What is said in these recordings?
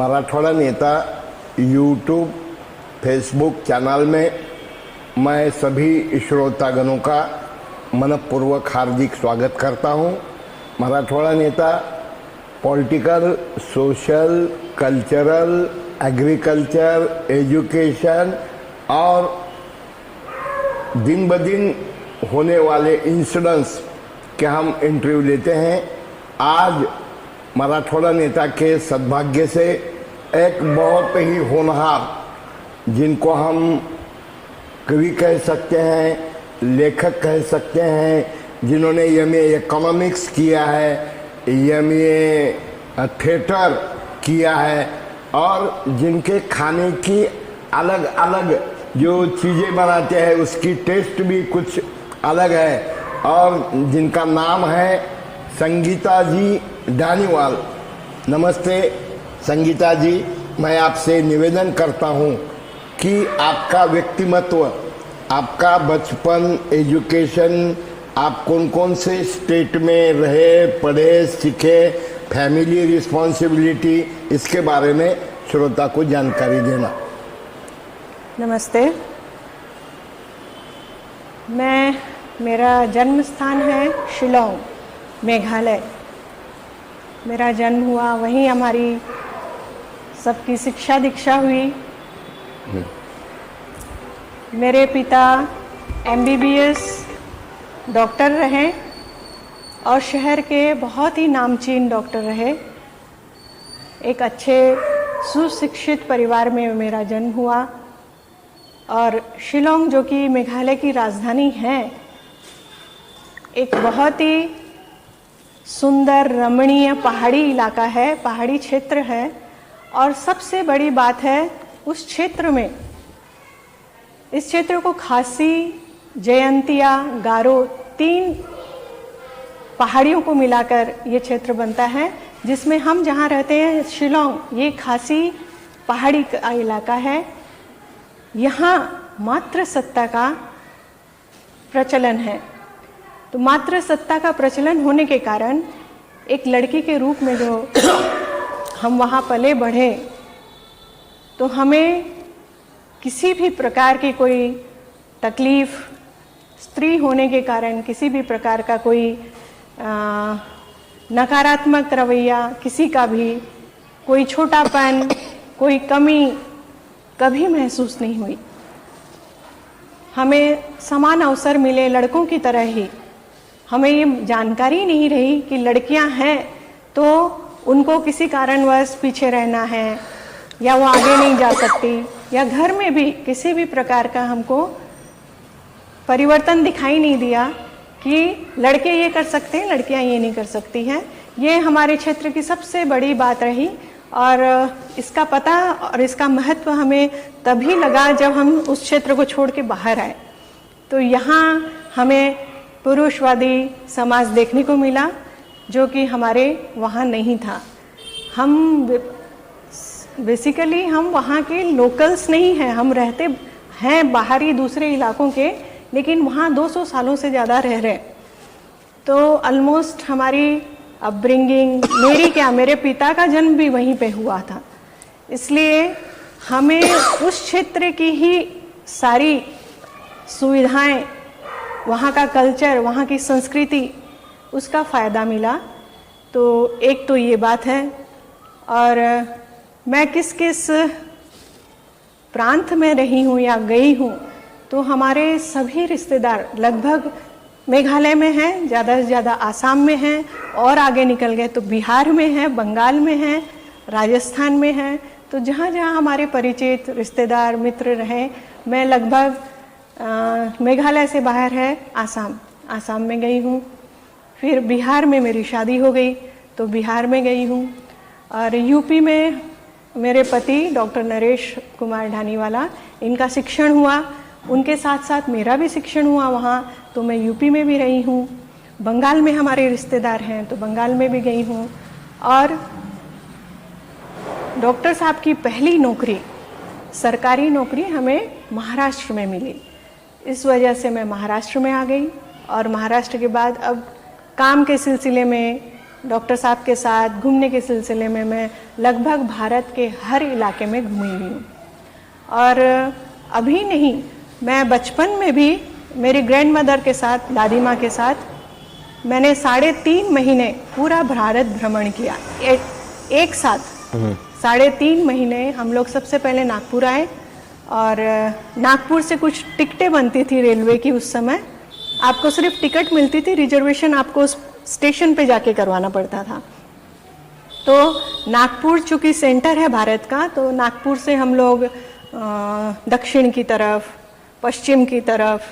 मराठवाड़ा नेता YouTube Facebook channel में मैं सभी श्रोतागणों का मनपूर्वक हार्दिक स्वागत करता हूं। मराठवाड़ा नेता political, social, cultural, agriculture, education और दिन ब दिन होने वाले इंसिडेंट्स के हम इंटरव्यू लेते हैं। आज मराठवाड़ा नेता के सद्भाग्य से एक बहुत ही होनहार, जिनको हम कवि कह सकते हैं, लेखक कह सकते हैं, जिन्होंने एमए इकोनॉमिक्स किया है, एमए थिएटर किया है और जिनके खाने की अलग अलग जो चीज़ें बनाते हैं उसकी टेस्ट भी कुछ अलग है, और जिनका नाम है संगीता जी धानीवाल। नमस्ते संगीता जी, मैं आपसे निवेदन करता हूं कि आपका व्यक्तिमत्व, आपका बचपन, एजुकेशन, आप कौन कौन से स्टेट में रहे, पढ़े, सीखे, फैमिली रिस्पॉन्सिबिलिटी, इसके बारे में श्रोता को जानकारी देना। नमस्ते। मेरा जन्म स्थान है शिलोंग, मेघालय। मेरा जन्म हुआ वहीं, हमारी सबकी शिक्षा दीक्षा हुई। मेरे पिता MBBS डॉक्टर रहे और शहर के बहुत ही नामचीन डॉक्टर रहे। एक अच्छे सुशिक्षित परिवार में मेरा जन्म हुआ और शिलोंग, जो कि मेघालय की राजधानी है, एक बहुत ही सुंदर रमणीय पहाड़ी इलाका है, पहाड़ी क्षेत्र है। और सबसे बड़ी बात है उस क्षेत्र में, इस क्षेत्र को खासी, जयंतिया, गारो, 3 पहाड़ियों को मिलाकर ये क्षेत्र बनता है, जिसमें हम जहाँ रहते हैं शिलोंग, ये खासी पहाड़ी का इलाका है। यहाँ मातृ सत्ता का प्रचलन है। तो मातृ सत्ता का प्रचलन होने के कारण एक लड़की के रूप में जो हम वहाँ पले बढ़े, तो हमें किसी भी प्रकार की कोई तकलीफ, स्त्री होने के कारण किसी भी प्रकार का कोई नकारात्मक रवैया, किसी का भी कोई छोटापन, कोई कमी कभी महसूस नहीं हुई। हमें समान अवसर मिले लड़कों की तरह ही। हमें ये जानकारी नहीं रही कि लड़कियां हैं तो उनको किसी कारणवश पीछे रहना है या वो आगे नहीं जा सकती, या घर में भी किसी भी प्रकार का हमको परिवर्तन दिखाई नहीं दिया कि लड़के ये कर सकते हैं, लड़कियां ये नहीं कर सकती हैं। ये हमारे क्षेत्र की सबसे बड़ी बात रही और इसका पता और इसका महत्व हमें तभी लगा जब हम उस क्षेत्र को छोड़ के बाहर आए। तो यहाँ हमें पुरुषवादी समाज देखने को मिला, जो कि हमारे वहाँ नहीं था। हम बेसिकली हम वहाँ के लोकल्स नहीं हैं, हम रहते हैं बाहरी दूसरे इलाकों के, लेकिन वहाँ 200 सालों से ज़्यादा रह रहे। तो ऑलमोस्ट हमारी अपब्रिंगिंग, मेरे पिता का जन्म भी वहीं पे हुआ था, इसलिए हमें उस क्षेत्र की ही सारी सुविधाएं, वहाँ का कल्चर, वहाँ की संस्कृति, उसका फ़ायदा मिला। तो एक तो ये बात है। और मैं किस किस प्रांत में रही हूँ या गई हूँ, तो हमारे सभी रिश्तेदार लगभग मेघालय में हैं, ज़्यादा से ज़्यादा आसाम में हैं, और आगे निकल गए तो बिहार में हैं, बंगाल में हैं, राजस्थान में हैं। तो जहाँ जहाँ हमारे परिचित रिश्तेदार मित्र रहे, मैं लगभग मेघालय से बाहर है आसाम में गई हूँ। फिर बिहार में मेरी शादी हो गई तो बिहार में गई हूँ। और यूपी में मेरे पति डॉक्टर नरेश कुमार धानीवाला, इनका शिक्षण हुआ, उनके साथ साथ मेरा भी शिक्षण हुआ वहाँ, तो मैं यूपी में भी रही हूँ। बंगाल में हमारे रिश्तेदार हैं तो बंगाल में भी गई हूँ। और डॉक्टर साहब की पहली नौकरी, सरकारी नौकरी हमें महाराष्ट्र में मिली। इस वजह से मैं महाराष्ट्र में आ गई और महाराष्ट्र के बाद अब काम के सिलसिले में डॉक्टर साहब के साथ घूमने के सिलसिले में मैं लगभग भारत के हर इलाके में घूमी हुई हूँ। और अभी नहीं, मैं बचपन में भी मेरी ग्रैंड मदर के साथ, दादी माँ के साथ मैंने 3.5 महीने पूरा भारत भ्रमण किया। एक साथ 3.5 महीने हम लोग सबसे पहले नागपुर आए, और नागपुर से कुछ टिकटें बनती थी रेलवे की उस समय। आपको सिर्फ टिकट मिलती थी, रिजर्वेशन आपको स्टेशन पे जाके करवाना पड़ता था। तो नागपुर चूँकि सेंटर है भारत का, तो नागपुर से हम लोग दक्षिण की तरफ, पश्चिम की तरफ,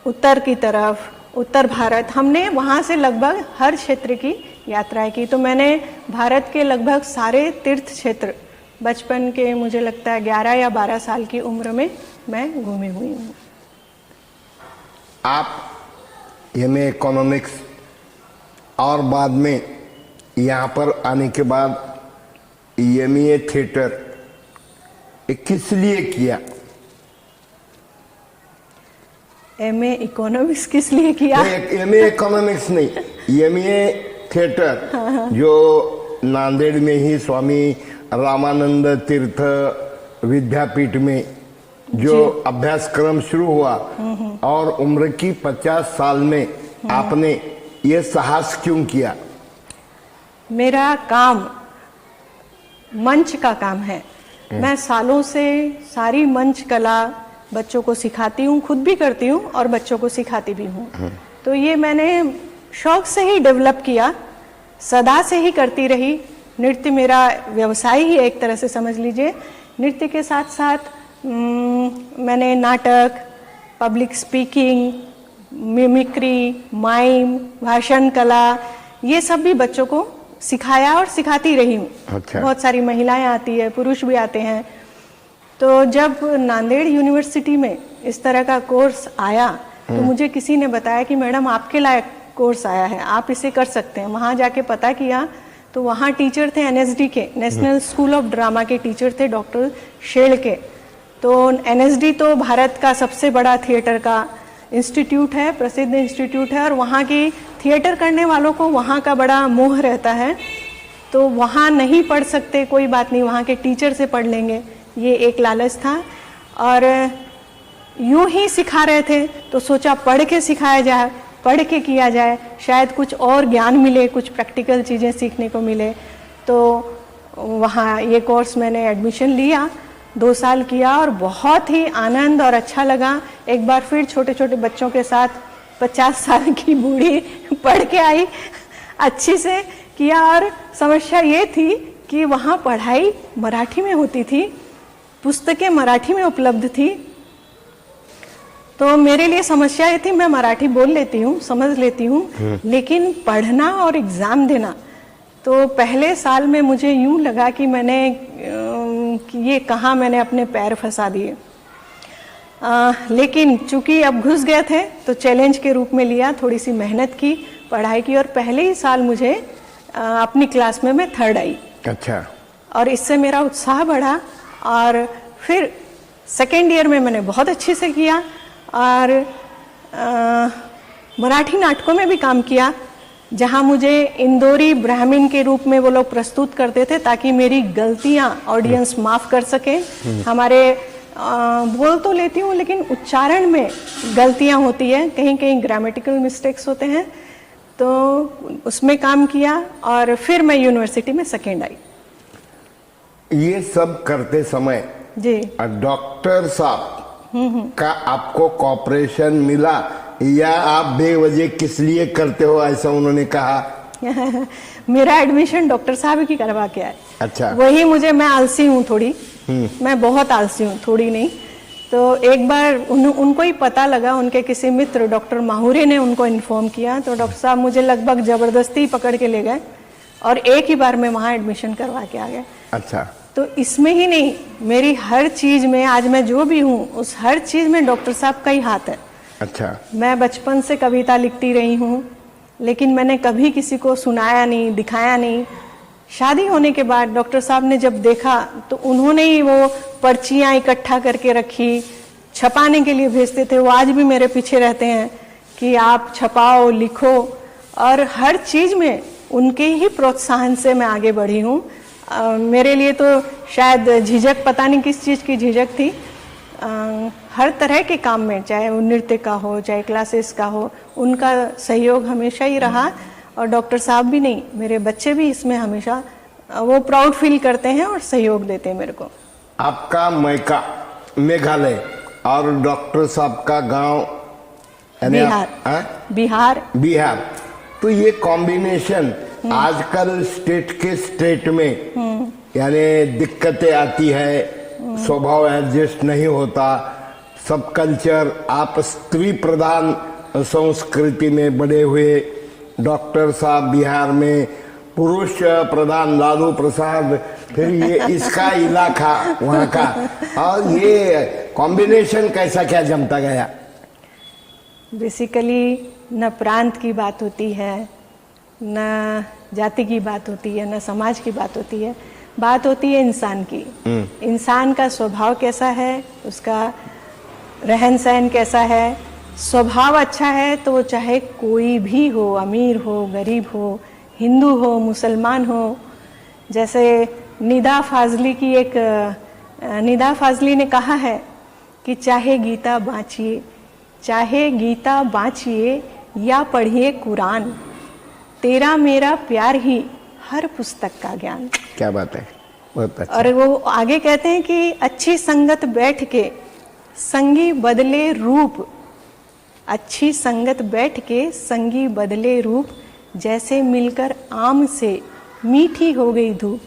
उत्तर की तरफ, उत्तर भारत, हमने वहाँ से लगभग हर क्षेत्र की यात्राएं की। तो मैंने भारत के लगभग सारे तीर्थ क्षेत्र बचपन के, मुझे लगता है 11 या 12 साल की उम्र में मैं घूमी हुई हूँ। आप एमए इकोनॉमिक्स और बाद में यहाँ पर आने के बाद एमए थिएटर किस लिए किया? एमए इकोनॉमिक्स किस लिए किया? एमए इकोनॉमिक्स नहीं, एमए थिएटर जो नांदेड़ में ही स्वामी रामानंद तीर्थ विद्यापीठ में जो अभ्यासक्रम शुरू हुआ, और उम्र की 50 साल में आपने ये साहस क्यों किया? मेरा काम मंच का काम है। मैं सालों से सारी मंच कला बच्चों को सिखाती हूँ, खुद भी करती हूँ और बच्चों को सिखाती भी हूँ। तो ये मैंने शौक से ही डेवलप किया, सदा से ही करती रही। नृत्य मेरा व्यवसाय ही एक तरह से समझ लीजिए। नृत्य के साथ साथ मैंने नाटक, पब्लिक स्पीकिंग, मिमिक्री, माइम, भाषण कला, ये सब भी बच्चों को सिखाया और सिखाती रही हूँ। अच्छा। बहुत सारी महिलाएं आती है, पुरुष भी आते हैं। तो जब नांदेड़ यूनिवर्सिटी में इस तरह का कोर्स आया, तो मुझे किसी ने बताया कि मैडम आपके लायक कोर्स आया है, आप इसे कर सकते हैं। वहाँ जाके पता किया तो वहाँ टीचर थे एनएसडी के, नेशनल स्कूल ऑफ ड्रामा के टीचर थे डॉक्टर शेड़के। तो एनएसडी तो भारत का सबसे बड़ा थिएटर का इंस्टीट्यूट है, प्रसिद्ध इंस्टीट्यूट है, और वहाँ की थिएटर करने वालों को वहाँ का बड़ा मोह रहता है। तो वहाँ नहीं पढ़ सकते, कोई बात नहीं, वहाँ के टीचर से पढ़ लेंगे, ये एक लालच था। और यूं ही सिखा रहे थे तो सोचा पढ़ के सिखाया जाए, पढ़ के किया जाए, शायद कुछ और ज्ञान मिले, कुछ प्रैक्टिकल चीज़ें सीखने को मिले। तो वहाँ ये कोर्स मैंने एडमिशन लिया, 2 साल किया और बहुत ही आनंद और अच्छा लगा। एक बार फिर छोटे छोटे बच्चों के साथ 50 साल की बूढ़ी पढ़ के आई, अच्छी से किया। और समस्या ये थी कि वहाँ पढ़ाई मराठी में होती थी, पुस्तकें मराठी में उपलब्ध थी। तो मेरे लिए समस्या ये थी, मैं मराठी बोल लेती हूँ, समझ लेती हूँ, लेकिन पढ़ना और एग्ज़ाम देना, तो पहले साल में मुझे यूं लगा कि मैंने ये कहाँ मैंने अपने पैर फंसा दिए। लेकिन चूंकि अब घुस गए थे तो चैलेंज के रूप में लिया, थोड़ी सी मेहनत की, पढ़ाई की, और पहले ही साल मुझे अपनी क्लास में मैं 3rd आई। अच्छा। और इससे मेरा उत्साह बढ़ा, और फिर 2nd ईयर में मैंने बहुत अच्छे से किया, और मराठी नाटकों में भी काम किया, जहाँ मुझे इंदौरी ब्राह्मण के रूप में वो लोग प्रस्तुत करते थे, ताकि मेरी गलतियाँ ऑडियंस माफ़ कर सके। हमारे बोल तो लेती हूँ लेकिन उच्चारण में गलतियाँ होती है, कहीं कहीं ग्रामेटिकल मिस्टेक्स होते हैं, तो उसमें काम किया। और फिर मैं यूनिवर्सिटी में 2nd आई। ये सब करते समय जी डॉक्टर साहब का आपको कॉपरेशन मिला, या आप बेवजह किस लिए करते हो ऐसा उन्होंने कहा? मेरा एडमिशन डॉक्टर साहब की करवा के आए। अच्छा। वही मुझे, मैं आलसी हूँ थोड़ी, मैं बहुत आलसी हूँ, थोड़ी नहीं। तो एक बार उनको ही पता लगा, उनके किसी मित्र डॉक्टर माहुरे ने उनको इन्फॉर्म किया, तो डॉक्टर साहब मुझे लगभग जबरदस्ती पकड़ के ले गए और एक ही बार में वहाँ एडमिशन करवा के आ गए। अच्छा। तो इसमें ही नहीं, मेरी हर चीज में, आज मैं जो भी हूँ उस हर चीज में डॉक्टर साहब का ही हाथ है। अच्छा। मैं बचपन से कविता लिखती रही हूँ, लेकिन मैंने कभी किसी को सुनाया नहीं, दिखाया नहीं। शादी होने के बाद डॉक्टर साहब ने जब देखा तो उन्होंने ही वो पर्चियाँ इकट्ठा करके रखी, छपाने के लिए भेजते थे। वो आज भी मेरे पीछे रहते हैं कि आप छपाओ, लिखो। और हर चीज में उनके ही प्रोत्साहन से मैं आगे बढ़ी हूँ। मेरे लिए तो शायद झिझक, पता नहीं किस चीज़ की झिझक थी, हर तरह के काम में, चाहे वो नृत्य का हो चाहे क्लासेस का हो, उनका सहयोग हमेशा ही रहा। और डॉक्टर साहब भी नहीं, मेरे बच्चे भी इसमें हमेशा वो प्राउड फील करते हैं और सहयोग देते हैं मेरे को। आपका मैका मेघालय और डॉक्टर साहब का गांव बिहार। बिहार, तो ये कॉम्बिनेशन आजकल स्टेट के स्टेट में यानी दिक्कतें आती है, स्वभाव एडजस्ट नहीं होता, सब कल्चर, आप स्त्री प्रधान संस्कृति में बड़े हुए, डॉक्टर साहब बिहार में पुरुष प्रधान लालू प्रसाद, फिर ये इसका इलाका वहाँ का, और ये कॉम्बिनेशन कैसा क्या जमता गया? बेसिकली न प्रांत की बात होती है, न जाति की बात होती है, न समाज की बात होती है, बात होती है इंसान की। इंसान का स्वभाव कैसा है, उसका रहन सहन कैसा है। स्वभाव अच्छा है तो वो चाहे कोई भी हो, अमीर हो गरीब हो, हिंदू हो मुसलमान हो। जैसे निदा फाजली ने कहा है कि चाहे गीता बाँचिए या पढ़िए कुरान, तेरा मेरा प्यार ही हर पुस्तक का ज्ञान। क्या बात है, बहुत अच्छा। और वो आगे कहते हैं कि अच्छी संगत बैठ के संगी बदले रूप, अच्छी संगत बैठ के संगी बदले रूप, जैसे मिलकर आम से मीठी हो गई धूप।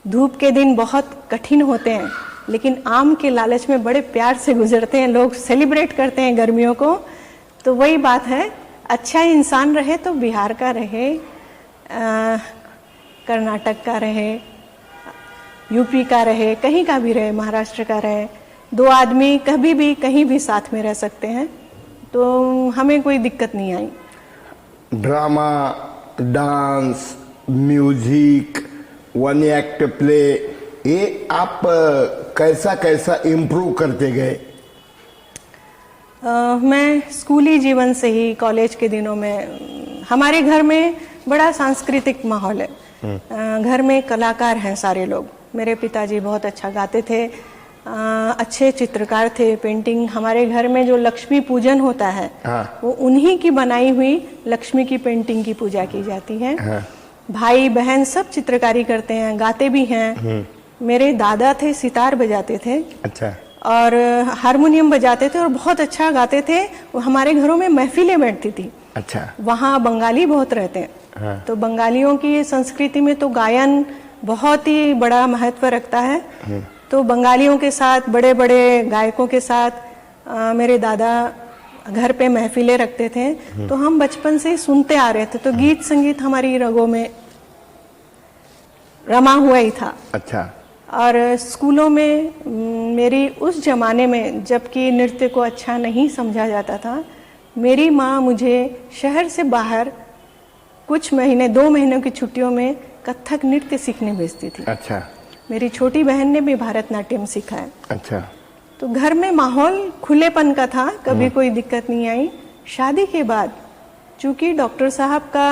धूप के दिन बहुत कठिन होते हैं, लेकिन आम के लालच में बड़े प्यार से गुजरते हैं, लोग सेलिब्रेट करते हैं गर्मियों को। तो वही बात है, अच्छा इंसान रहे तो बिहार का रहे, कर्नाटक का रहे, यूपी का रहे, कहीं का भी रहे, महाराष्ट्र का रहे, दो आदमी कभी भी कहीं भी साथ में रह सकते हैं, तो हमें कोई दिक्कत नहीं आई। Drama, dance, music, one act play, ये आप कैसा कैसा इम्प्रूव करते गए? मैं स्कूली जीवन से ही, कॉलेज के दिनों में हमारे घर में बड़ा सांस्कृतिक माहौल है। घर में कलाकार हैं सारे लोग। मेरे पिताजी बहुत अच्छा गाते थे, अच्छे चित्रकार थे, पेंटिंग। हमारे घर में जो लक्ष्मी पूजन होता है, वो उन्हीं की बनाई हुई लक्ष्मी की पेंटिंग की पूजा की जाती है। भाई बहन सब चित्रकारी करते हैं, गाते भी हैं। मेरे दादा थे, सितार बजाते थे। अच्छा। और हारमोनियम बजाते थे और बहुत अच्छा गाते थे। वो हमारे घरों में महफिलें बैठती थी। अच्छा। वहाँ बंगाली बहुत रहते हैं। तो बंगालियों की संस्कृति में तो गायन बहुत ही बड़ा महत्व रखता है। तो बंगालियों के साथ, बड़े बड़े गायकों के साथ मेरे दादा घर पे महफिलें रखते थे। तो हम बचपन से ही सुनते आ रहे थे, तो गीत संगीत हमारी रगों में रमा हुआ ही था। अच्छा। और स्कूलों में मेरी उस जमाने में, जबकि नृत्य को अच्छा नहीं समझा जाता था, मेरी माँ मुझे शहर से बाहर कुछ महीने, 2 महीनों की छुट्टियों में कथक नृत्य सीखने भेजती थी। अच्छा। मेरी छोटी बहन ने भी भरतनाट्यम सीखा है। अच्छा। तो घर में माहौल खुलेपन का था, कभी कोई दिक्कत नहीं आई। शादी के बाद चूंकि डॉक्टर साहब का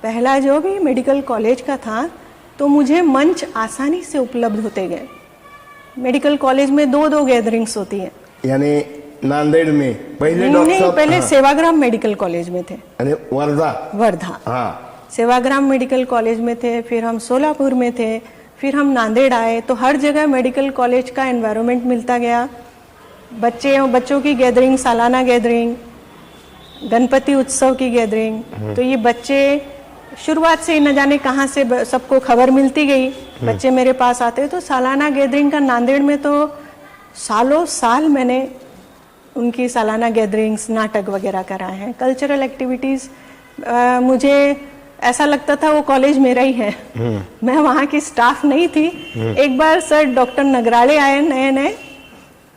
पहला जॉब ही मेडिकल कॉलेज का था, तो मुझे मंच आसानी से उपलब्ध होते गए। मेडिकल कॉलेज में 2 गैदरिंग्स होती है। यानी नांदेड़ में पहले डॉक्टर साहब पहले सेवाग्राम मेडिकल कॉलेज में थे। अरे वर्धा। हाँ, सेवाग्राम मेडिकल कॉलेज में थे, फिर हम सोलापुर में थे, फिर हम नांदेड़ आए। तो हर जगह मेडिकल कॉलेज का एनवायरनमेंट मिलता गया। बच्चों की गैदरिंग, सालाना गैदरिंग, गणपति उत्सव की गैदरिंग। तो ये बच्चे शुरुआत से न जाने कहाँ से सबको खबर मिलती गई, बच्चे मेरे पास आते। तो सालाना गैदरिंग का नांदेड़ में तो सालों साल मैंने उनकी सालाना गैदरिंग्स, नाटक वगैरह कराए हैं, कल्चरल एक्टिविटीज़। मुझे ऐसा लगता था वो कॉलेज मेरा ही है। मैं वहाँ की स्टाफ नहीं थी। एक बार सर डॉक्टर नगराले आए नए,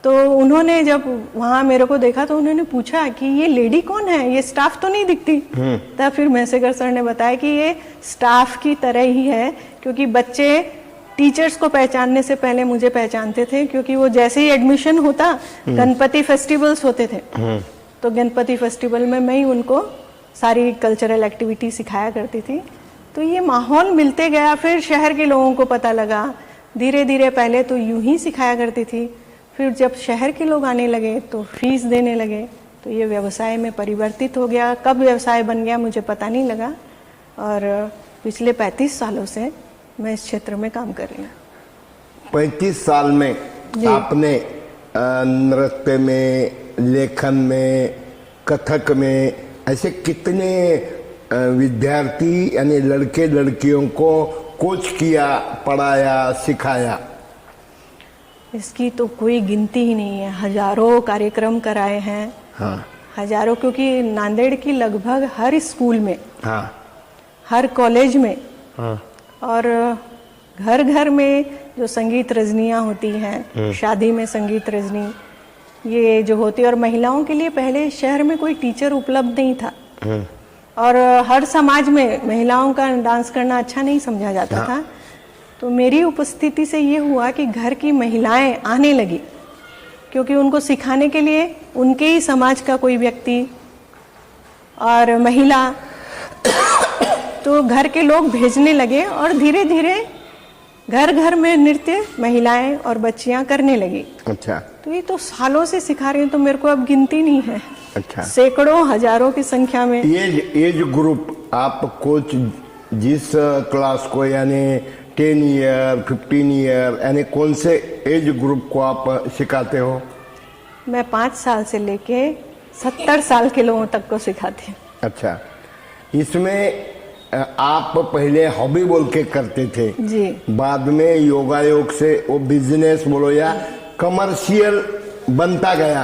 तो उन्होंने जब वहाँ मेरे को देखा तो उन्होंने पूछा कि ये लेडी कौन है, ये स्टाफ तो नहीं दिखती। तब फिर मैसेगर सर ने बताया कि ये स्टाफ की तरह ही है, क्योंकि बच्चे टीचर्स को पहचानने से पहले मुझे पहचानते थे, क्योंकि वो जैसे ही एडमिशन होता, गणपति फेस्टिवल्स होते थे, तो गणपति फेस्टिवल में मैं ही उनको सारी कल्चरल एक्टिविटी सिखाया करती थी। तो ये माहौल मिलते गया, फिर शहर के लोगों को पता लगा, धीरे धीरे पहले तो यूं ही सिखाया करती थी, फिर जब शहर के लोग आने लगे तो फीस देने लगे, तो ये व्यवसाय में परिवर्तित हो गया। कब व्यवसाय बन गया मुझे पता नहीं लगा, और पिछले 35 सालों से मैं इस क्षेत्र में काम कर रही हूँ। 35 साल में आपने नृत्य में, लेखन में, कथक में ऐसे कितने विद्यार्थी यानी लड़के लड़कियों को कोच किया, पढ़ाया, सिखाया? इसकी तो कोई गिनती ही नहीं है। हजारों कार्यक्रम कराए हैं। हाँ। हजारों, क्योंकि नांदेड़ की लगभग हर स्कूल में, हाँ। हर कॉलेज में, हाँ। और घर घर में जो संगीत रजनियां होती हैं, शादी में संगीत रजनी ये जो होती है, और महिलाओं के लिए पहले शहर में कोई टीचर उपलब्ध नहीं था, और हर समाज में महिलाओं का डांस करना अच्छा नहीं समझा जाता था। तो मेरी उपस्थिति से ये हुआ कि घर की महिलाएं आने लगी, क्योंकि उनको सिखाने के लिए उनके ही समाज का कोई व्यक्ति और महिला, तो घर के लोग भेजने लगे, और धीरे धीरे घर घर में नृत्य महिलाएं और बच्चियां करने लगी। अच्छा। तो ये तो सालों से सिखा रही हूँ, तो मेरे को अब गिनती नहीं है। अच्छा। सैकड़ों हजारों की संख्या में। एज ग्रुप आप कोच जिस क्लास को, यानी 10 ईयर 15 ईयर, यानी कौन से एज ग्रुप को आप सिखाते हो? मैं 5 साल से लेके 70 साल के लोगों तक को सिखाती हूँ। अच्छा। इसमें आप पहले हॉबी बोल के करते थे जी, बाद में योगायोग से वो बिजनेस बोलो या कमर्शियल बनता गया।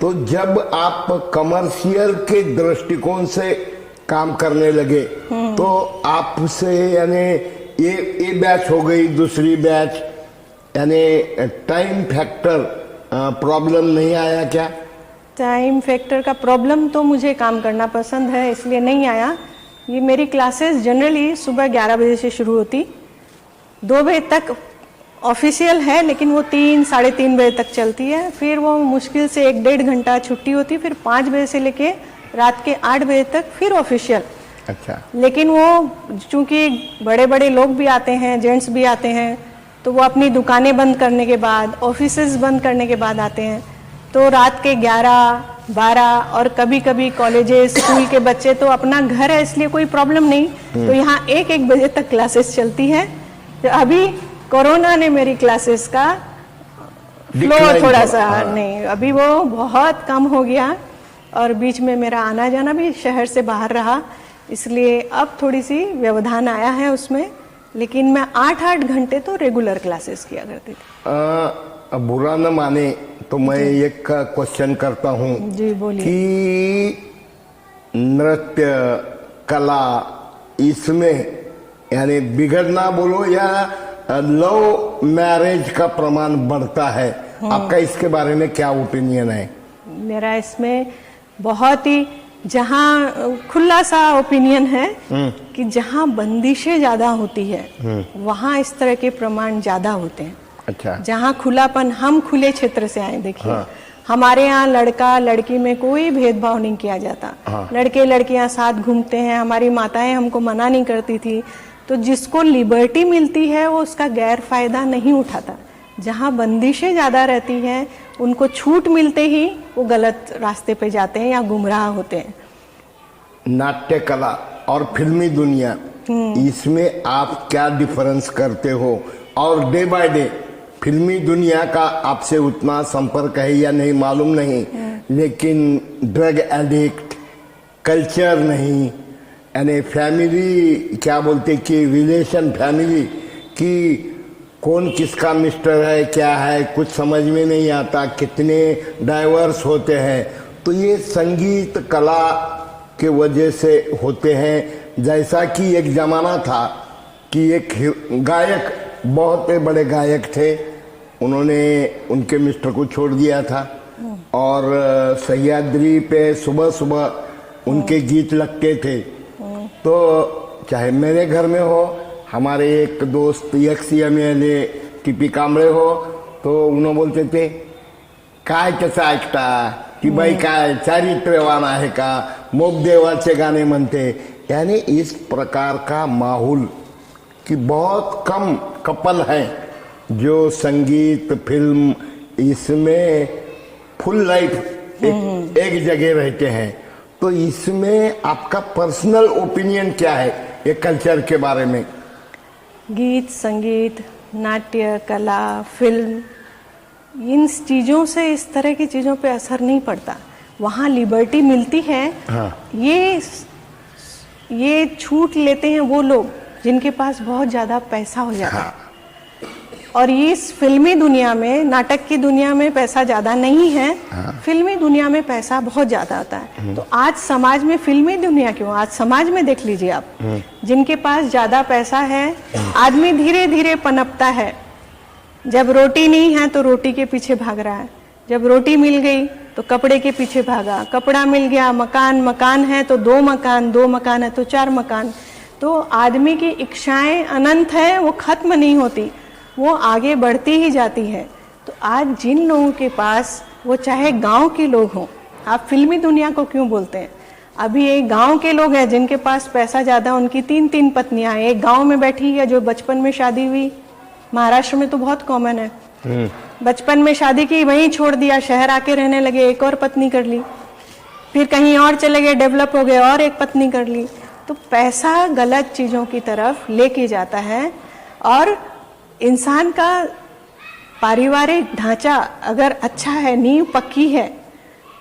तो जब आप कमर्शियल के दृष्टिकोण से काम करने लगे तो आपसे यानी ये बैच हो गई, दूसरी बैच, यानी टाइम फैक्टर प्रॉब्लम नहीं आया क्या? टाइम फैक्टर का प्रॉब्लम तो मुझे काम करना पसंद है, इसलिए नहीं आया। ये मेरी क्लासेस जनरली सुबह 11 बजे से शुरू होती, 2 बजे तक ऑफिशियल है, लेकिन वो 3 साढ़े 3 बजे तक चलती है। फिर वो मुश्किल से 1-1.5 घंटा छुट्टी होती, फिर 5 बजे से लेके रात के 8 बजे तक फिर ऑफिशियल। अच्छा। लेकिन वो चूंकि बड़े बड़े लोग भी आते हैं, जेंट्स भी आते हैं, तो वो अपनी दुकानें बंद करने के बाद, ऑफिसेज बंद करने के बाद आते हैं, तो रात के 11-12, और कभी कभी कॉलेजेस स्कूल के बच्चे, तो अपना घर है इसलिए कोई प्रॉब्लम नहीं, तो यहाँ 1-1 बजे तक क्लासेस चलती है। तो अभी कोरोना ने मेरी क्लासेस का फ्लो थोड़ा सा नहीं, अभी वो बहुत कम हो गया, और बीच में मेरा आना जाना भी शहर से बाहर रहा, इसलिए अब थोड़ी सी व्यवधान आया है उसमें। लेकिन मैं 8-8 घंटे तो रेगुलर क्लासेस किया करती थी। बुरा न माने तो मैं एक क्वेश्चन करता हूँ। जी बोलिए। कि नृत्य कला इसमें यानी बिगड़ना बोलो या लव मैरिज का प्रमाण बढ़ता है, आपका इसके बारे में क्या ओपिनियन है? मेरा इसमें बहुत ही जहाँ खुला सा ओपिनियन है कि जहाँ बंदिशें ज्यादा होती है वहाँ इस तरह के प्रमाण ज्यादा होते हैं। अच्छा। जहाँ खुलापन, हम खुले क्षेत्र से आए, देखिए हमारे यहाँ लड़का लड़की में कोई भेदभाव नहीं किया जाता। लड़के लड़कियां साथ घूमते हैं, हमारी माताएं हमको मना नहीं करती थी, तो जिसको लिबर्टी मिलती है वो उसका गैर फायदा नहीं उठाता। जहाँ बंदिशें ज्यादा रहती हैं उनको छूट मिलते ही वो गलत रास्ते पे जाते हैं या गुमराह होते हैं। नाट्य कला और फिल्मी दुनिया, इसमें आप क्या डिफरेंस करते हो? और डे बाय डे फिल्मी दुनिया का आपसे उतना संपर्क है या नहीं मालूम नहीं, लेकिन ड्रग एडिक्ट, कल्चर नहीं, यानी फैमिली क्या बोलते कि रिलेशन फैमिली की कौन किसका मिस्टर है क्या है कुछ समझ में नहीं आता, कितने डाइवर्स होते हैं, तो ये संगीत कला के वजह से होते हैं। जैसा कि एक जमाना था कि एक गायक, बहुत बड़े गायक थे, उन्होंने उनके मिस्टर को छोड़ दिया था और सह्याद्री पे सुबह सुबह उनके गीत लगते थे। तो चाहे मेरे घर में हो, हमारे एक दोस्त एक्स-एमएलए टीपी कांबळे हो, तो उन्होंने बोलते थे काय त्याचं ऐकता की बाई काय चारित्र्यवान आहे का, मोग देवाचे गाणे म्हणते, यानी इस प्रकार का माहौल कि बहुत कम कपल हैं जो संगीत फिल्म इसमें फुल लाइफ एक जगह रहते हैं। तो इसमें आपका पर्सनल ओपिनियन क्या है ये कल्चर के बारे में? गीत, संगीत, नाट्य, कला, फिल्म, इन चीज़ों से इस तरह की चीज़ों पे असर नहीं पड़ता। वहाँ लिबर्टी मिलती है। हाँ। ये छूट लेते हैं वो लोग जिनके पास बहुत ज़्यादा पैसा हो जाता है। और इस फिल्मी दुनिया में, नाटक की दुनिया में पैसा ज़्यादा नहीं है। फिल्मी दुनिया में पैसा बहुत ज़्यादा आता है। तो आज समाज में, फिल्मी दुनिया क्यों, आज समाज में देख लीजिए आप, जिनके पास ज़्यादा पैसा है, आदमी धीरे धीरे पनपता है। जब रोटी नहीं है तो रोटी के पीछे भाग रहा है, जब रोटी मिल गई तो कपड़े के पीछे भागा, कपड़ा मिल गया, मकान है तो 2 मकान, 2 मकान है तो 4 मकान। तो आदमी की इच्छाएं अनंत है, वो खत्म नहीं होती, वो आगे बढ़ती ही जाती है। तो आज जिन लोगों के पास, वो चाहे गांव के लोग हों, आप फिल्मी दुनिया को क्यों बोलते हैं, अभी एक गांव के लोग हैं जिनके पास पैसा ज़्यादा, उनकी 3-3 पत्नियां हैं, एक गांव में बैठी है जो बचपन में शादी हुई, महाराष्ट्र में तो बहुत कॉमन है, बचपन में शादी की, वहीं छोड़ दिया, शहर आके रहने लगे, एक और पत्नी कर ली, फिर कहीं और चले गए, डेवलप हो गए, और एक पत्नी कर ली। तो पैसा गलत चीज़ों की तरफ लेके जाता है। और इंसान का पारिवारिक ढांचा अगर अच्छा है, नींव पक्की है,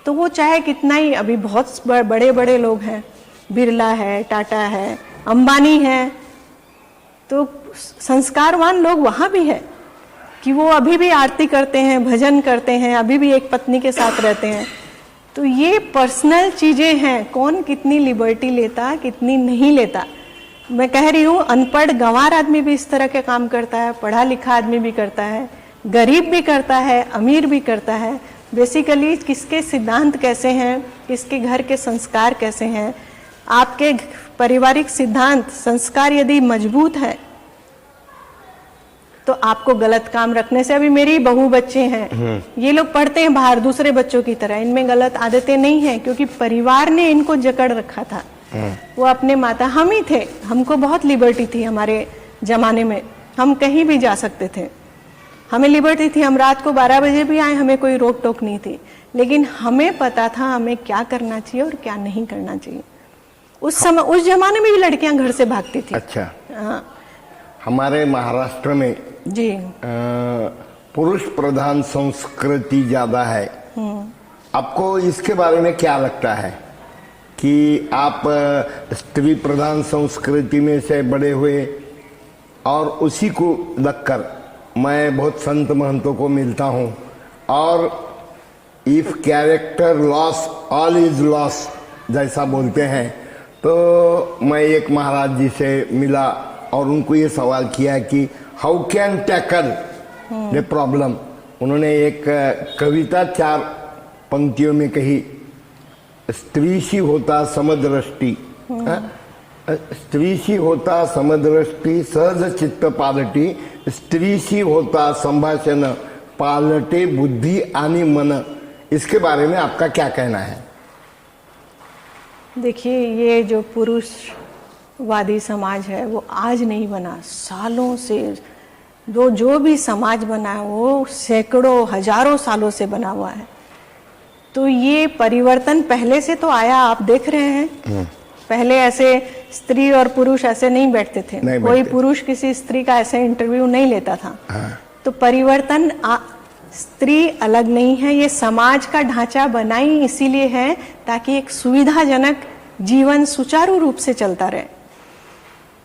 तो वो चाहे कितना ही, अभी बहुत बड़े बड़े लोग हैं, बिरला है, टाटा है, अंबानी है, तो संस्कारवान लोग वहाँ भी है कि वो अभी भी आरती करते हैं, भजन करते हैं, अभी भी एक पत्नी के साथ रहते हैं। तो ये पर्सनल चीज़ें हैं, कौन कितनी लिबर्टी लेता, कितनी नहीं लेता। मैं कह रही हूँ, अनपढ़ गंवार आदमी भी इस तरह के काम करता है, पढ़ा लिखा आदमी भी करता है, गरीब भी करता है, अमीर भी करता है। बेसिकली किसके सिद्धांत कैसे हैं, किसके घर के संस्कार कैसे हैं, आपके पारिवारिक सिद्धांत संस्कार यदि मजबूत है तो आपको गलत काम रखने से, अभी मेरी बहू बच्चे हैं, ये लोग पढ़ते हैं बाहर दूसरे बच्चों की तरह, इनमें गलत आदतें नहीं हैं, क्योंकि परिवार ने इनको जकड़ रखा था। वो अपने माता, हम ही थे, हमको बहुत लिबर्टी थी हमारे जमाने में, हम कहीं भी जा सकते थे, हमें लिबर्टी थी, हम रात को 12 बजे भी आए, हमें कोई रोक टोक नहीं थी, लेकिन हमें पता था हमें क्या करना चाहिए और क्या नहीं करना चाहिए। उस समय, उस जमाने में भी लड़कियां घर से भागती थी। अच्छा। हाँ हमारे महाराष्ट्र में जी, पुरुष प्रधान संस्कृति ज्यादा है। आपको इसके बारे में क्या लगता है कि आप स्त्री प्रधान संस्कृति में से बड़े हुए, और उसी को लगकर मैं बहुत संत महंतों को मिलता हूँ, और if character loss all is loss जैसा बोलते हैं। तो मैं एक महाराज जी से मिला और उनको ये सवाल किया कि how can tackle the problem. उन्होंने एक कविता 4 पंक्तियों में कही, स्त्रीशी होता समदृष्टी, स्त्रीशी होता समदृष्टी, सहज चित्त पालटी, स्त्रीशी होता संभाषण, पालटे बुद्धि आणि मन। इसके बारे में आपका क्या कहना है? देखिए, ये जो पुरुषवादी समाज है वो आज नहीं बना, सालों से जो भी समाज बना है वो सैकड़ों हजारों सालों से बना हुआ है। तो ये परिवर्तन पहले से तो आया, आप देख रहे हैं। पहले ऐसे स्त्री और पुरुष ऐसे नहीं बैठते थे, कोई पुरुष किसी स्त्री का ऐसे इंटरव्यू नहीं लेता था। तो परिवर्तन, स्त्री अलग नहीं है, ये समाज का ढांचा बनाई इसीलिए है ताकि एक सुविधाजनक जीवन सुचारू रूप से चलता रहे।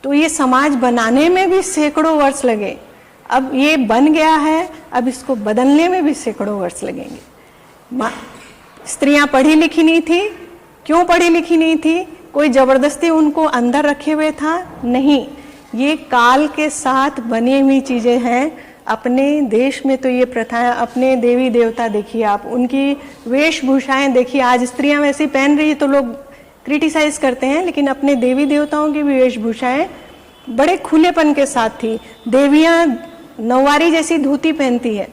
तो ये समाज बनाने में भी सैकड़ों वर्ष लगे, अब ये बन गया है, अब इसको बदलने में भी सैकड़ों वर्ष लगेंगे। स्त्रियां पढ़ी लिखी नहीं थी, क्यों पढ़ी लिखी नहीं थी? कोई जबरदस्ती उनको अंदर रखे हुए था? नहीं, ये काल के साथ बनी हुई चीजें हैं। अपने देश में तो ये प्रथाएं, अपने देवी देवता देखिए आप, उनकी वेशभूषाएं देखिए, आज स्त्रियां वैसी पहन रही है तो लोग क्रिटिसाइज करते हैं, लेकिन अपने देवी देवताओं की भी वेशभूषाएं बड़े खुलेपन के साथ थी। देवियां नौवारी जैसी धोती पहनती है,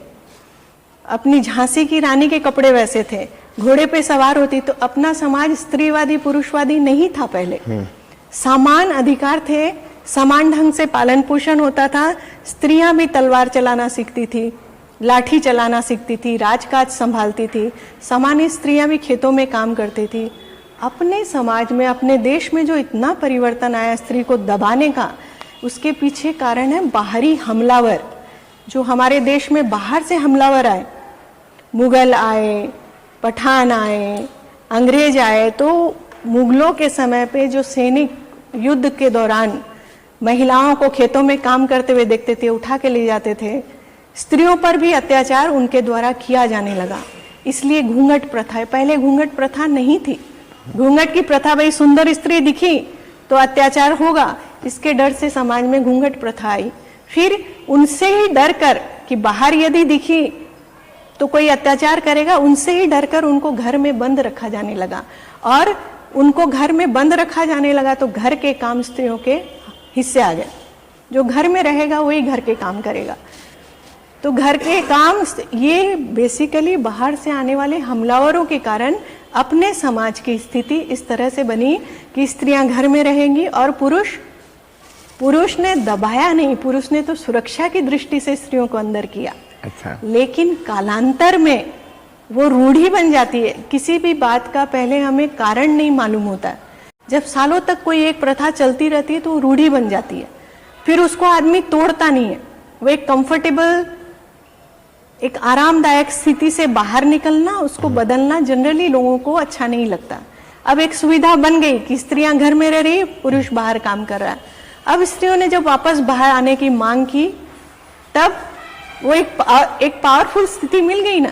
अपनी झांसी की रानी के कपड़े वैसे थे, घोड़े पे सवार होती, तो अपना समाज स्त्रीवादी पुरुषवादी नहीं था पहले। समान अधिकार थे, समान ढंग से पालन पोषण होता था। स्त्रियां भी तलवार चलाना सीखती थी, लाठी चलाना सीखती थी, राजकाज संभालती थी। सामान्य स्त्रियां भी खेतों में काम करती थी। अपने समाज में, अपने देश में जो इतना परिवर्तन आया स्त्री को दबाने का, उसके पीछे कारण है बाहरी हमलावर। जो हमारे देश में बाहर से हमलावर आए, मुगल आए, पठान आए, अंग्रेज आए, तो मुगलों के समय पे जो सैनिक युद्ध के दौरान महिलाओं को खेतों में काम करते हुए देखते थे, उठा के ले जाते थे। स्त्रियों पर भी अत्याचार उनके द्वारा किया जाने लगा। इसलिए घूंघट प्रथा, पहले घूंघट प्रथा नहीं थी। घूंघट की प्रथा, भाई सुंदर स्त्री दिखी तो अत्याचार होगा, इसके डर से समाज में घूंघट प्रथा आई। फिर उनसे ही डर कर कि बाहर यदि दिखी तो कोई अत्याचार करेगा, उनसे ही डर कर उनको घर में बंद रखा जाने लगा। और उनको घर में बंद रखा जाने लगा तो घर के काम स्त्रियों के हिस्से आ गए। जो घर में रहेगा वही घर के काम करेगा। तो घर के काम, ये बेसिकली बाहर से आने वाले हमलावरों के कारण अपने समाज की स्थिति इस तरह से बनी कि स्त्रियां घर में रहेंगी और पुरुष ने दबाया नहीं, पुरुष ने तो सुरक्षा की दृष्टि से स्त्रियों को अंदर किया। अच्छा। लेकिन कालांतर में वो रूढ़ी बन जाती है। किसी भी बात का पहले हमें कारण नहीं मालूम होता। जब सालों तक कोई एक प्रथा चलती रहती है तो वो रूढ़ी बन जाती है। फिर उसको आदमी तोड़ता नहीं है। वो एक कंफर्टेबल, एक आरामदायक स्थिति से बाहर निकलना, उसको बदलना जनरली लोगों को अच्छा नहीं लगता। अब एक सुविधा बन गई कि स्त्रियां घर में रह रही, पुरुष बाहर काम कर रहा है। अब स्त्रियों ने जब वापस बाहर आने की मांग की, तब वो एक पावरफुल स्थिति मिल गई ना।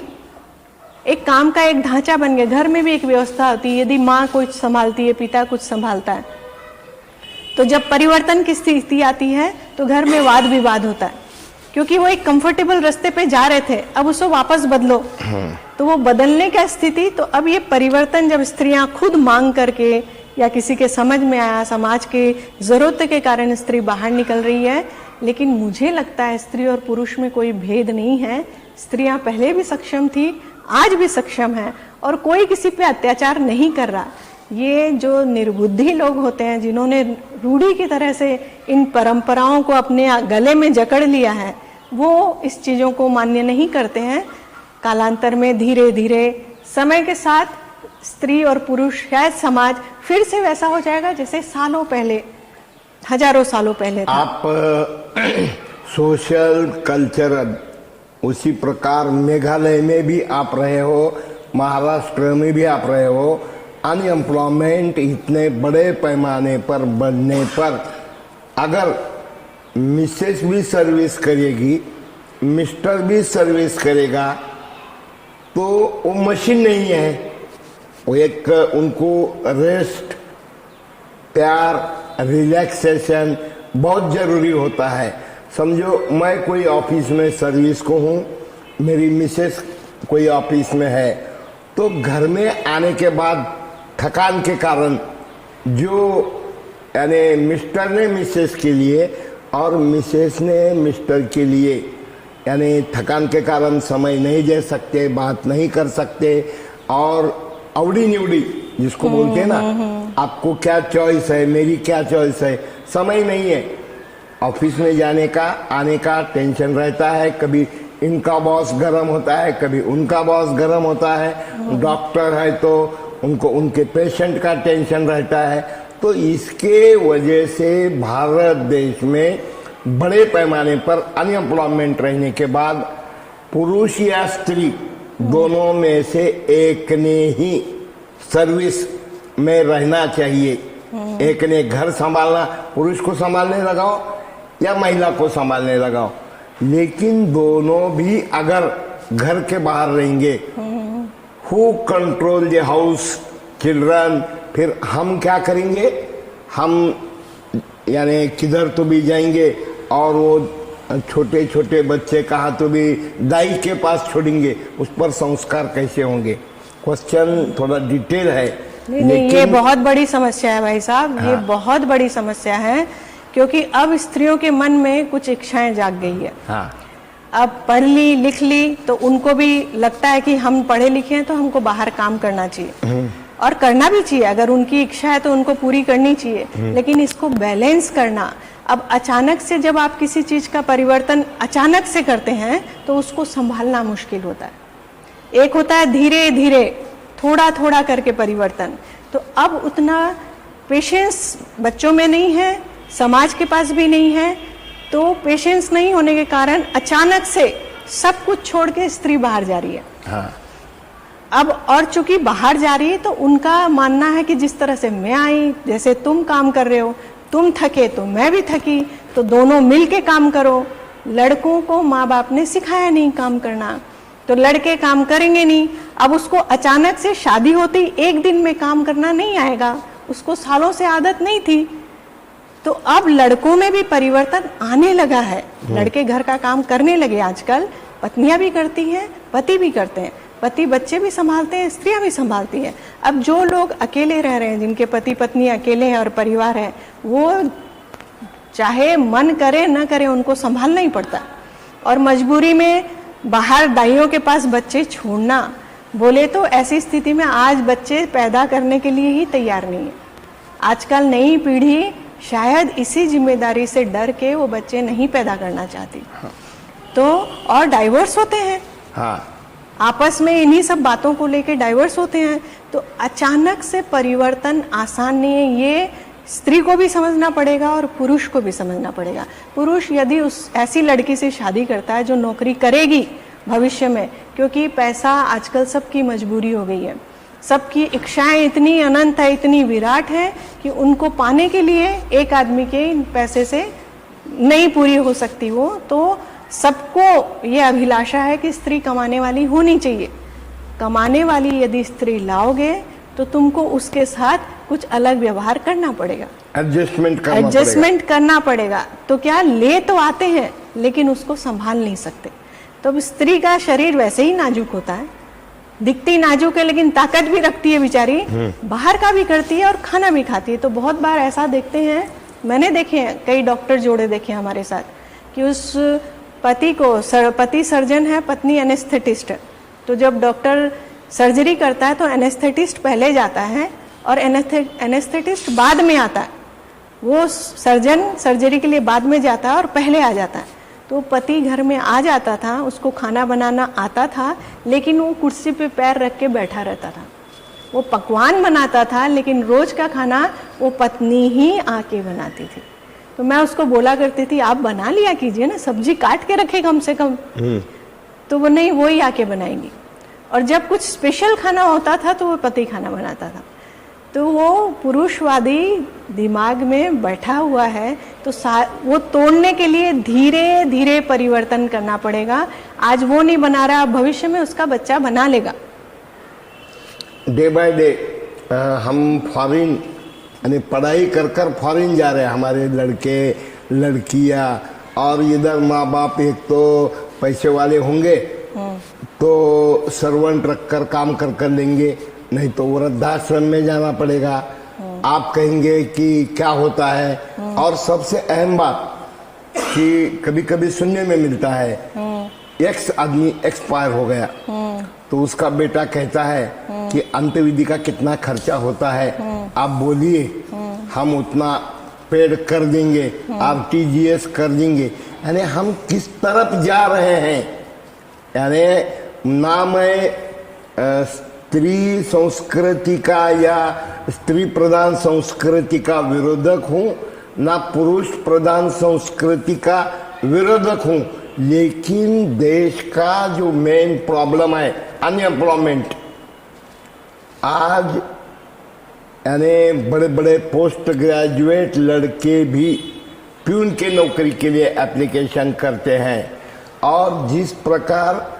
एक काम का एक ढांचा बन गया। घर में भी एक व्यवस्था होती है। यदि माँ कुछ संभालती है, पिता कुछ संभालता है, तो जब परिवर्तन की स्थिति आती है तो घर में वाद विवाद होता है, क्योंकि वो एक कंफर्टेबल रास्ते पे जा रहे थे, अब उसको वापस बदलो। तो वो बदलने का स्थिति, तो अब ये परिवर्तन जब स्त्रियां खुद मांग करके या किसी के समझ में आया, समाज के जरूरत के कारण स्त्री बाहर निकल रही है। लेकिन मुझे लगता है स्त्री और पुरुष में कोई भेद नहीं है। स्त्रियां पहले भी सक्षम थी, आज भी सक्षम है, और कोई किसी पे अत्याचार नहीं कर रहा। ये जो निर्बुद्धि लोग होते हैं, जिन्होंने रूढ़ी की तरह से इन परंपराओं को अपने गले में जकड़ लिया है, वो इस चीजों को मान्य नहीं करते हैं। कालांतर में धीरे धीरे समय के साथ स्त्री और पुरुष, शायद समाज फिर से वैसा हो जाएगा जैसे सालों पहले, हजारों सालों पहले था। आप सोशल कल्चरल उसी प्रकार मेघालय में भी आप रहे हो, महाराष्ट्र में भी आप रहे हो। अनएम्प्लॉयमेंट इतने बड़े पैमाने पर बढ़ने पर अगर मिसेस भी सर्विस करेगी, मिस्टर भी सर्विस करेगा, तो वो मशीन नहीं है। वो एक उनको रेस्ट, प्यार, रिलैक्सेशन बहुत जरूरी होता है। समझो मैं कोई ऑफिस में सर्विस को हूँ, मेरी मिसेस कोई ऑफिस में है, तो घर में आने के बाद थकान के कारण जो यानी मिस्टर ने मिसेस के लिए और मिसेस ने मिस्टर के लिए यानी थकान के कारण समय नहीं दे सकते, बात नहीं कर सकते, और अवड़ी निवड़ी जिसको बोलते हैं ना, आपको क्या चॉइस है, मेरी क्या चॉइस है, समय नहीं है। ऑफिस में जाने का, आने का टेंशन रहता है। कभी इनका बॉस गरम होता है, कभी उनका बॉस गरम होता है। डॉक्टर है तो उनको उनके पेशेंट का टेंशन रहता है। तो इसके वजह से भारत देश में बड़े पैमाने पर अनएम्प्लॉयमेंट रहने के बाद पुरुष या स्त्री दोनों में से एक ने ही सर्विस में रहना चाहिए। एक ने घर संभालना, पुरुष को संभालने लगाओ या महिला को संभालने लगाओ, लेकिन दोनों भी अगर घर के बाहर रहेंगे, who control the house, children, फिर हम क्या करेंगे, हम यानी किधर तो भी जाएंगे और वो छोटे छोटे बच्चे कहा तो भी दाई के पास छोड़ेंगे, उस पर संस्कार कैसे होंगे? क्वेश्चन थोड़ा डिटेल है। नहीं, ये बहुत बड़ी समस्या है भाई साहब। हाँ। ये बहुत बड़ी समस्या है, क्योंकि अब स्त्रियों के मन में कुछ इच्छाएं जाग गई है। हाँ। अब पढ़ ली लिख ली तो उनको भी लगता है कि हम पढ़े लिखे हैं तो हमको बाहर काम करना चाहिए, और करना भी चाहिए, अगर उनकी इच्छा है तो उनको पूरी करनी चाहिए, लेकिन इसको बैलेंस करना। अब अचानक से जब आप किसी चीज का परिवर्तन अचानक से करते हैं तो उसको संभालना मुश्किल होता है। एक होता है धीरे धीरे थोड़ा थोड़ा करके परिवर्तन, तो अब उतना पेशेंस बच्चों में नहीं है, समाज के पास भी नहीं है, तो पेशेंस नहीं होने के कारण अचानक से सब कुछ छोड़ के स्त्री बाहर जा रही है। हाँ। अब और चूंकि बाहर जा रही है तो उनका मानना है कि जिस तरह से मैं आई, जैसे तुम काम कर रहे हो, तुम थके तो मैं भी थकी, तो दोनों मिल के काम करो। लड़कों को माँ बाप ने सिखाया नहीं काम करना, तो लड़के काम करेंगे नहीं। अब उसको अचानक से शादी होती एक दिन में काम करना नहीं आएगा, उसको सालों से आदत नहीं थी, तो अब लड़कों में भी परिवर्तन आने लगा है। लड़के घर का काम करने लगे आजकल, पत्नियां भी करती हैं, पति भी करते हैं, पति बच्चे भी संभालते हैं, स्त्रियां भी संभालती हैं। अब जो लोग अकेले रह रहे हैं, जिनके पति पत्नी अकेले हैं और परिवार है, वो चाहे मन करे न करे उनको संभालना ही पड़ता है। और मजबूरी में बाहर दाइयों के पास बच्चे छोड़ना, बोले तो ऐसी स्थिति में आज बच्चे पैदा करने के लिए ही तैयार नहीं है। आजकल नई पीढ़ी शायद इसी जिम्मेदारी से डर के वो बच्चे नहीं पैदा करना चाहती। हाँ। तो और डाइवर्स होते हैं। हाँ। आपस में इन्हीं सब बातों को लेके डाइवर्स होते हैं। तो अचानक से परिवर्तन आसान नहीं है, ये स्त्री को भी समझना पड़ेगा और पुरुष को भी समझना पड़ेगा। पुरुष यदि उस ऐसी लड़की से शादी करता है जो नौकरी करेगी भविष्य में, क्योंकि पैसा आजकल सबकी मजबूरी हो गई है, सबकी इच्छाएं इतनी अनंत है, इतनी विराट है कि उनको पाने के लिए एक आदमी के पैसे से नहीं पूरी हो सकती वो, तो सबको ये अभिलाषा है कि स्त्री कमाने वाली होनी चाहिए। कमाने वाली यदि स्त्री लाओगे तो तुमको उसके साथ कुछ अलग व्यवहार करना पड़ेगा, एडजस्टमेंट करना पड़ेगा। तो क्या ले तो आते हैं लेकिन उसको संभाल नहीं सकते। तो अब स्त्री का शरीर वैसे ही नाजुक होता है, दिखती नाजुक है लेकिन ताकत भी रखती है बेचारी, बाहर का भी करती है और खाना भी खाती है। तो बहुत बार ऐसा देखते हैं, मैंने देखे हैं, कई डॉक्टर जोड़े देखे हैं हमारे साथ, कि उस पति को पति सर्जन है, पत्नी एनेस्थेटिस्ट है। तो जब डॉक्टर सर्जरी करता है तो एनेस्थेटिस्ट पहले जाता है और एनेस्थेटिस्ट बाद में आता है। वो सर्जन सर्जरी के लिए बाद में जाता है और पहले आ जाता है। तो पति घर में आ जाता था, उसको खाना बनाना आता था, लेकिन वो कुर्सी पे पैर रख के बैठा रहता था। वो पकवान बनाता था लेकिन रोज का खाना वो पत्नी ही आके बनाती थी। तो मैं उसको बोला करती थी, आप बना लिया कीजिए ना, सब्जी काट के रखे कम से कम। तो वो नहीं, वो ही आके बनाएंगी। और जब कुछ स्पेशल खाना होता था तो वो पति खाना बनाता था। तो वो पुरुषवादी दिमाग में बैठा हुआ है, तो वो तोड़ने के लिए धीरे धीरे परिवर्तन करना पड़ेगा। आज वो नहीं बना रहा, भविष्य में उसका बच्चा बना लेगा। डे बाय डे हम फॉरेन यानी पढ़ाई कर कर फॉरेन जा रहे हैं हमारे लड़के लड़कियां, और इधर माँ बाप एक तो पैसे वाले होंगे तो सर्वेंट रखकर काम कर लेंगे, नहीं तो वृद्धाश्रम में जाना पड़ेगा। आप कहेंगे कि क्या होता है। और सबसे अहम बात कि कभी कभी सुनने में मिलता है, एक्स आदमी एक्सपायर हो गया तो उसका बेटा कहता है कि अंत्यविधि का कितना खर्चा होता है, आप बोलिए, हम उतना पेड कर देंगे, RTGS कर देंगे। यानी हम किस तरफ जा रहे हैं। यानी ना मैं स्त्री संस्कृति का या स्त्री प्रधान संस्कृति का विरोधक हूँ, ना पुरुष प्रधान संस्कृति का विरोधक हूँ, लेकिन देश का जो मेन प्रॉब्लम है अनएम्प्लॉयमेंट, आज यानी बड़े बड़े पोस्ट ग्रेजुएट लड़के भी प्यून के नौकरी के लिए एप्लीकेशन करते हैं, और जिस प्रकार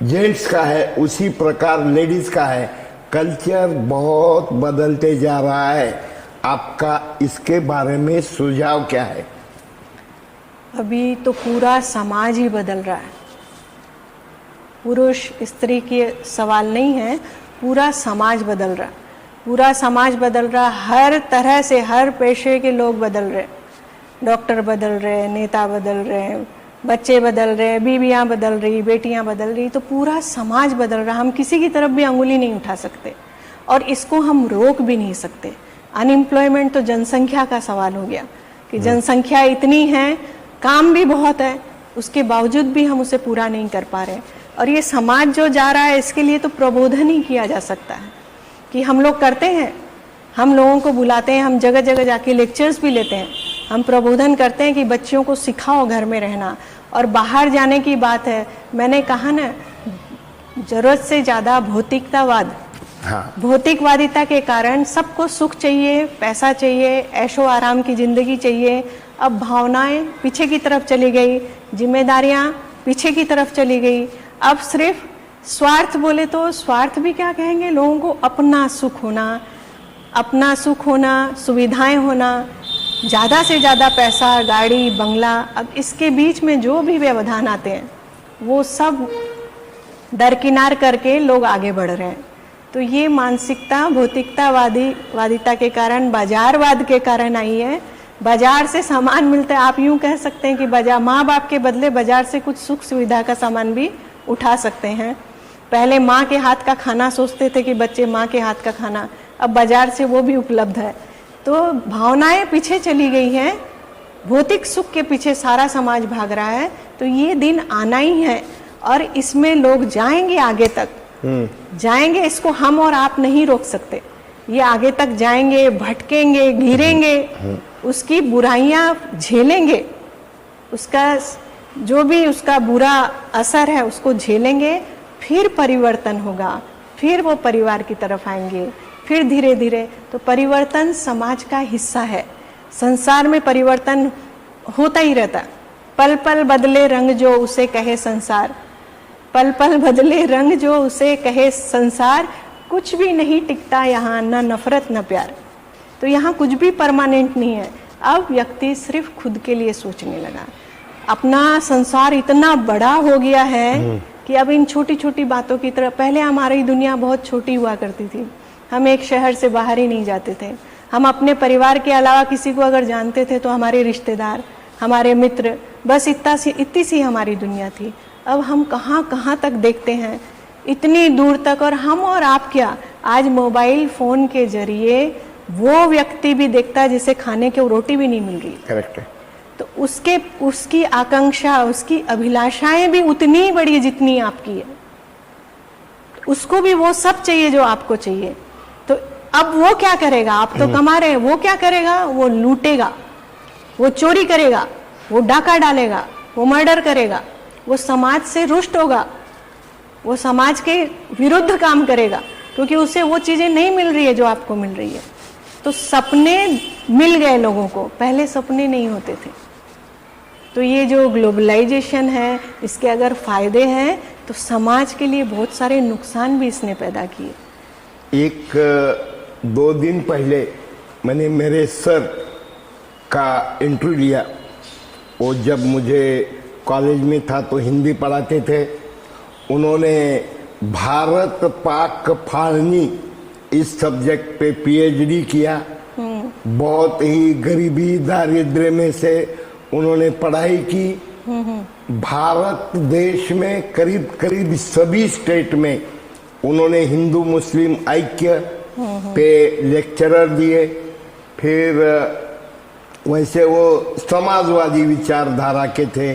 जेंट्स का है उसी प्रकार लेडीज का है। कल्चर बहुत बदलते जा रहा है। आपका इसके बारे में सुझाव क्या है? अभी तो पूरा समाज ही बदल रहा है। पुरुष स्त्री के सवाल नहीं है, पूरा समाज बदल रहा है। पूरा समाज बदल रहा, हर तरह से हर पेशे के लोग बदल रहे, डॉक्टर बदल रहे, नेता बदल रहे, बच्चे बदल रहे, बीवियां बदल रही, बेटियां बदल रही, तो पूरा समाज बदल रहा। हम किसी की तरफ भी अंगुली नहीं उठा सकते और इसको हम रोक भी नहीं सकते। अनएम्प्लॉयमेंट तो जनसंख्या का सवाल हो गया कि जनसंख्या इतनी है, काम भी बहुत है, उसके बावजूद भी हम उसे पूरा नहीं कर पा रहे। और ये समाज जो जा रहा है, इसके लिए तो प्रबोधन ही किया जा सकता है कि हम लोग करते हैं, हम लोगों को बुलाते हैं, हम जगह जगह जाके लेक्चर्स भी लेते हैं, हम प्रबोधन करते हैं कि बच्चियों को सिखाओ घर में रहना। और बाहर जाने की बात है, मैंने कहा ना, जरूरत से ज़्यादा भौतिकतावाद, हाँ, भौतिकवादिता के कारण सबको सुख चाहिए, पैसा चाहिए, ऐशो आराम की जिंदगी चाहिए। अब भावनाएं पीछे की तरफ चली गई, जिम्मेदारियां पीछे की तरफ चली गई। अब सिर्फ स्वार्थ, बोले तो स्वार्थ भी क्या कहेंगे, लोगों को अपना सुख होना, अपना सुख होना, सुविधाएं होना, ज़्यादा से ज़्यादा पैसा, गाड़ी, बंगला। अब इसके बीच में जो भी व्यवधान आते हैं वो सब दरकिनार करके लोग आगे बढ़ रहे हैं। तो ये मानसिकता भौतिकतावादिता के कारण, बाजारवाद के कारण आई है। बाजार से सामान मिलता है, आप यूं कह सकते हैं कि बाजार, माँ बाप के बदले बाजार से कुछ सुख सुविधा का सामान भी उठा सकते हैं। पहले माँ के हाथ का खाना सोचते थे कि बच्चे माँ के हाथ का खाना, अब बाजार से वो भी उपलब्ध है। तो भावनाएं पीछे चली गई हैं, भौतिक सुख के पीछे सारा समाज भाग रहा है। तो ये दिन आना ही है और इसमें लोग जाएंगे आगे तक, जाएंगे, इसको हम और आप नहीं रोक सकते। ये आगे तक जाएंगे, भटकेंगे, घिरेंगे, उसकी बुराइयां झेलेंगे, उसका जो भी उसका बुरा असर है उसको झेलेंगे, फिर परिवर्तन होगा, फिर वो परिवार की तरफ आएंगे, फिर धीरे धीरे। तो परिवर्तन समाज का हिस्सा है, संसार में परिवर्तन होता ही रहता। पल पल बदले रंग जो उसे कहे संसार, पल पल बदले रंग जो उसे कहे संसार, कुछ भी नहीं टिकता यहाँ, न नफरत न प्यार। तो यहाँ कुछ भी परमानेंट नहीं है। अब व्यक्ति सिर्फ खुद के लिए सोचने लगा, अपना संसार इतना बड़ा हो गया है कि अब इन छोटी छोटी बातों की तरफ, पहले हमारी दुनिया बहुत छोटी हुआ करती थी, हम एक शहर से बाहर ही नहीं जाते थे, हम अपने परिवार के अलावा किसी को अगर जानते थे तो हमारे रिश्तेदार, हमारे मित्र, बस इतनी सी हमारी दुनिया थी। अब हम कहाँ कहाँ तक देखते हैं, इतनी दूर तक। और हम और आप क्या, आज मोबाइल फोन के जरिए वो व्यक्ति भी देखता है जिसे खाने के रोटी भी नहीं मिल रही। करेक्ट है। तो उसकी आकांक्षा, उसकी अभिलाषाएं भी उतनी ही बड़ी जितनी आपकी है, उसको भी वो सब चाहिए जो आपको चाहिए। तो अब वो क्या करेगा, आप तो कमा रहे हैं, वो क्या करेगा, वो लूटेगा, वो चोरी करेगा, वो डाका डालेगा, वो मर्डर करेगा, वो समाज से रुष्ट होगा, वो समाज के विरुद्ध काम करेगा, क्योंकि उसे वो चीजें नहीं मिल रही है जो आपको मिल रही है। तो सपने मिल गए लोगों को, पहले सपने नहीं होते थे। तो ये जो ग्लोबलाइजेशन है, इसके अगर फायदे हैं तो समाज के लिए बहुत सारे नुकसान भी इसने पैदा किए। एक 2 दिन पहले मैंने मेरे सर का इंटरव्यू लिया। वो जब मुझे कॉलेज में था तो हिंदी पढ़ाते थे। उन्होंने भारत पाक फाड़नी इस सब्जेक्ट पे पीएचडी किया। बहुत ही गरीबी दारिद्र्य में से उन्होंने पढ़ाई की। भारत देश में करीब करीब सभी स्टेट में उन्होंने हिंदू मुस्लिम ऐक्य पे लेक्चरर दिए। फिर वैसे वो समाजवादी विचारधारा के थे।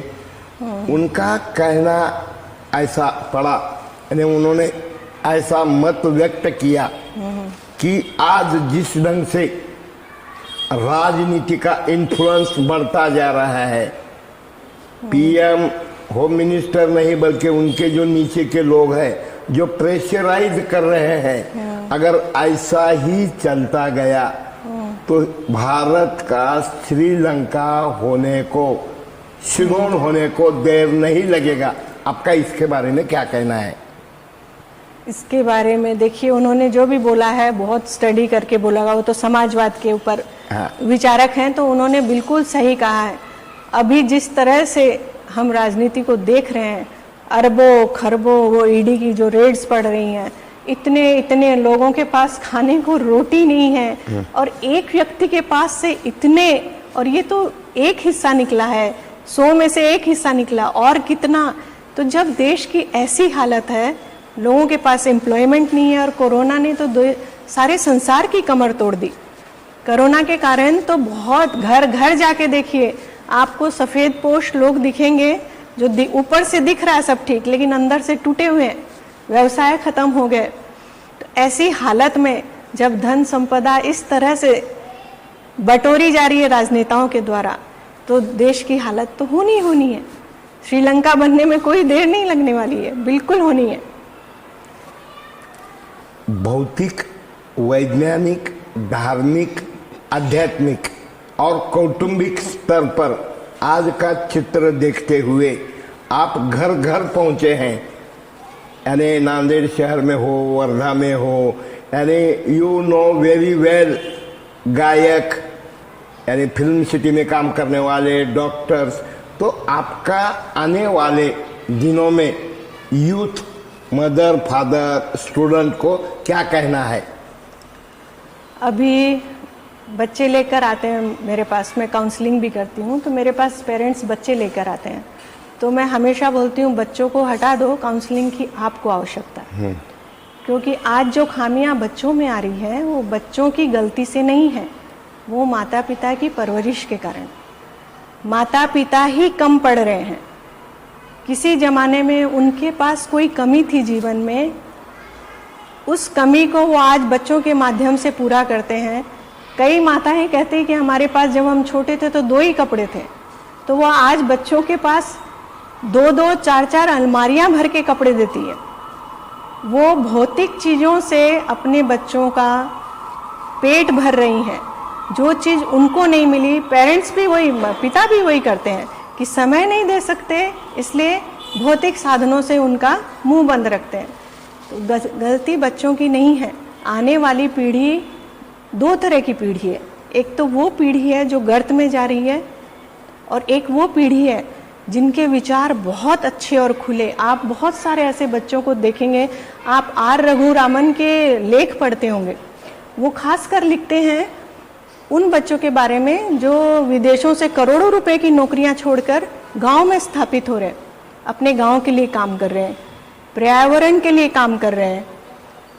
उनका कहना ऐसा पड़ा, यानी उन्होंने ऐसा मत व्यक्त किया कि आज जिस ढंग से राजनीति का इन्फ्लुएंस बढ़ता जा रहा है, पीएम होम मिनिस्टर नहीं बल्कि उनके जो नीचे के लोग हैं जो प्रेशराइज कर रहे हैं, अगर ऐसा ही चलता गया तो भारत का श्रीलंका होने को, सिलोन होने को देर नहीं लगेगा। आपका इसके बारे में क्या कहना है? इसके बारे में देखिए, उन्होंने जो भी बोला है बहुत स्टडी करके बोला होगा, वो तो समाजवाद के ऊपर विचारक हैं, तो उन्होंने बिल्कुल सही कहा है। अभी जिस तरह से हम राजनीति को देख रहे हैं, अरबों खरबों वो ईडी की जो रेड्स पड़ रही हैं, इतने लोगों के पास खाने को रोटी नहीं है और एक व्यक्ति के पास से इतने, और ये तो एक हिस्सा निकला है, 100 में से 1 हिस्सा निकला, और कितना। तो जब देश की ऐसी हालत है, लोगों के पास एम्प्लॉयमेंट नहीं है, और कोरोना ने तो सारे संसार की कमर तोड़ दी। कोरोना के कारण तो बहुत घर घर जाके देखिए, आपको सफ़ेद पोश लोग दिखेंगे, जो ऊपर से दिख रहा है सब ठीक, लेकिन अंदर से टूटे हुए हैं, व्यवसाय खत्म हो गए। तो ऐसी हालत में जब धन संपदा इस तरह से बटोरी जा रही है राजनेताओं के द्वारा, तो देश की हालत तो होनी होनी है। श्रीलंका बनने में कोई देर नहीं लगने वाली है, बिल्कुल होनी है। भौतिक, वैज्ञानिक, धार्मिक, आध्यात्मिक और कौटुंबिक स्तर पर आज का चित्र देखते हुए आप घर घर पहुंचे हैं, यानी नांदेड़ शहर में हो, वर्धा में हो, यानी यू नो वेरी वेल गायक, यानी फिल्म सिटी में काम करने वाले, डॉक्टर्स। तो आपका आने वाले दिनों में यूथ, मदर, फादर, स्टूडेंट को क्या कहना है? अभी बच्चे लेकर आते हैं मेरे पास, मैं काउंसलिंग भी करती हूँ, तो मेरे पास पेरेंट्स बच्चे लेकर आते हैं, तो मैं हमेशा बोलती हूँ बच्चों को हटा दो, काउंसलिंग की आपको आवश्यकता है। क्योंकि आज जो खामियां बच्चों में आ रही है वो बच्चों की गलती से नहीं है, वो माता पिता की परवरिश के कारण। माता पिता ही कम पढ़ रहे हैं। किसी ज़माने में उनके पास कोई कमी थी जीवन में, उस कमी को वो आज बच्चों के माध्यम से पूरा करते हैं। कई माताएं कहती हैं कि हमारे पास जब हम छोटे थे तो 2 ही कपड़े थे, तो वो आज बच्चों के पास 2-2, 4-4 अलमारियां भर के कपड़े देती है। वो भौतिक चीज़ों से अपने बच्चों का पेट भर रही हैं। जो चीज़ उनको नहीं मिली, पेरेंट्स भी वही, पिता भी वही करते हैं कि समय नहीं दे सकते, इसलिए भौतिक साधनों से उनका मुंह बंद रखते हैं। तो गलती बच्चों की नहीं है। आने वाली पीढ़ी 2 तरह की पीढ़ी है। एक तो वो पीढ़ी है जो गर्त में जा रही है, और एक वो पीढ़ी है जिनके विचार बहुत अच्छे और खुले। आप बहुत सारे ऐसे बच्चों को देखेंगे, आप आर रघुरामन के लेख पढ़ते होंगे, वो खासकर लिखते हैं उन बच्चों के बारे में जो विदेशों से करोड़ों रुपए की नौकरियां छोड़कर गांव में स्थापित हो रहे हैं, अपने गांव के लिए काम कर रहे हैं, पर्यावरण के लिए काम कर रहे हैं,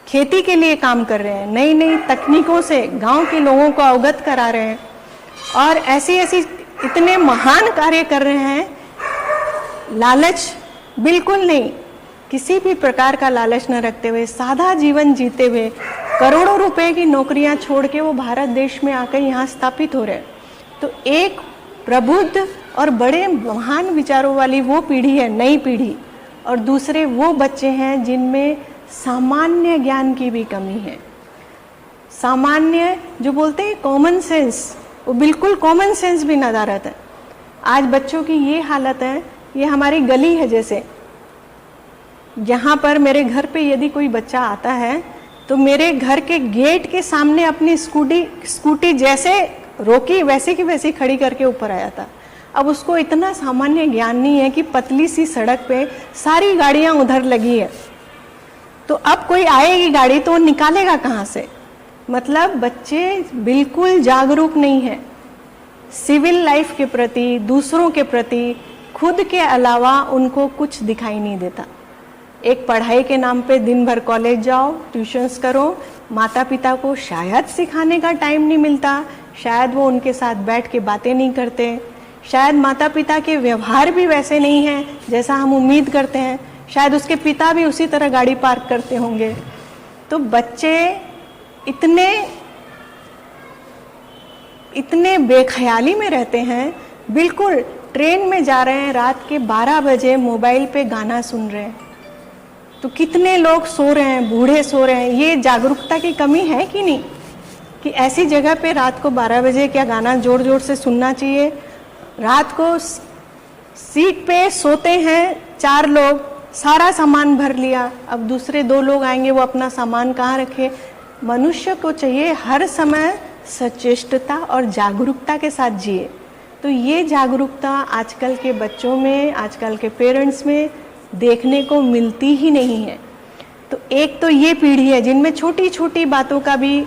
खेती के लिए काम कर रहे हैं, नई नई तकनीकों से गांव के लोगों को अवगत करा रहे हैं, और ऐसी ऐसी इतने महान कार्य कर रहे हैं। लालच बिल्कुल नहीं, किसी भी प्रकार का लालच न रखते हुए, सादा जीवन जीते हुए, करोड़ों रुपए की नौकरियां छोड़ के वो भारत देश में आकर यहाँ स्थापित हो रहे हैं। तो एक प्रबुद्ध और बड़े महान विचारों वाली वो पीढ़ी है, नई पीढ़ी, और दूसरे वो बच्चे हैं जिनमें सामान्य ज्ञान की भी कमी है। सामान्य जो बोलते हैं कॉमन सेंस, वो बिल्कुल कॉमन सेंस भी नदारत है। आज बच्चों की ये हालत है, ये हमारी गली है जैसे, यहाँ पर मेरे घर पे यदि कोई बच्चा आता है तो मेरे घर के गेट के सामने अपनी स्कूटी जैसे रोकी वैसे की वैसी खड़ी करके ऊपर आया था। अब उसको इतना सामान्य ज्ञान नहीं है कि पतली सी सड़क पे सारी गाड़ियां उधर लगी है, तो अब कोई आएगी गाड़ी तो वो निकालेगा कहाँ से। मतलब बच्चे बिल्कुल जागरूक नहीं है सिविल लाइफ के प्रति, दूसरों के प्रति, खुद के अलावा उनको कुछ दिखाई नहीं देता। एक पढ़ाई के नाम पे दिन भर कॉलेज जाओ, ट्यूशन्स करो, माता पिता को शायद सिखाने का टाइम नहीं मिलता, शायद वो उनके साथ बैठ के बातें नहीं करते, शायद माता पिता के व्यवहार भी वैसे नहीं हैं जैसा हम उम्मीद करते हैं, शायद उसके पिता भी उसी तरह गाड़ी पार्क करते होंगे। तो बच्चे इतने बेख्याली में रहते हैं, बिल्कुल ट्रेन में जा रहे हैं, रात के 12 बजे मोबाइल पे गाना सुन रहे हैं। तो कितने लोग सो रहे हैं, बूढ़े सो रहे हैं। ये जागरूकता की कमी है कि नहीं, कि ऐसी जगह पे रात को 12 बजे क्या गाना जोर जोर से सुनना चाहिए। रात को सीट पे सोते हैं 4 लोग, सारा सामान भर लिया, अब दूसरे 2 लोग आएंगे, वो अपना सामान कहाँ रखे। मनुष्य को चाहिए हर समय सचेष्टता और जागरूकता के साथ जिए। तो ये जागरूकता आजकल के बच्चों में, आजकल के पेरेंट्स में देखने को मिलती ही नहीं है। तो एक तो ये पीढ़ी है जिनमें छोटी छोटी बातों का भी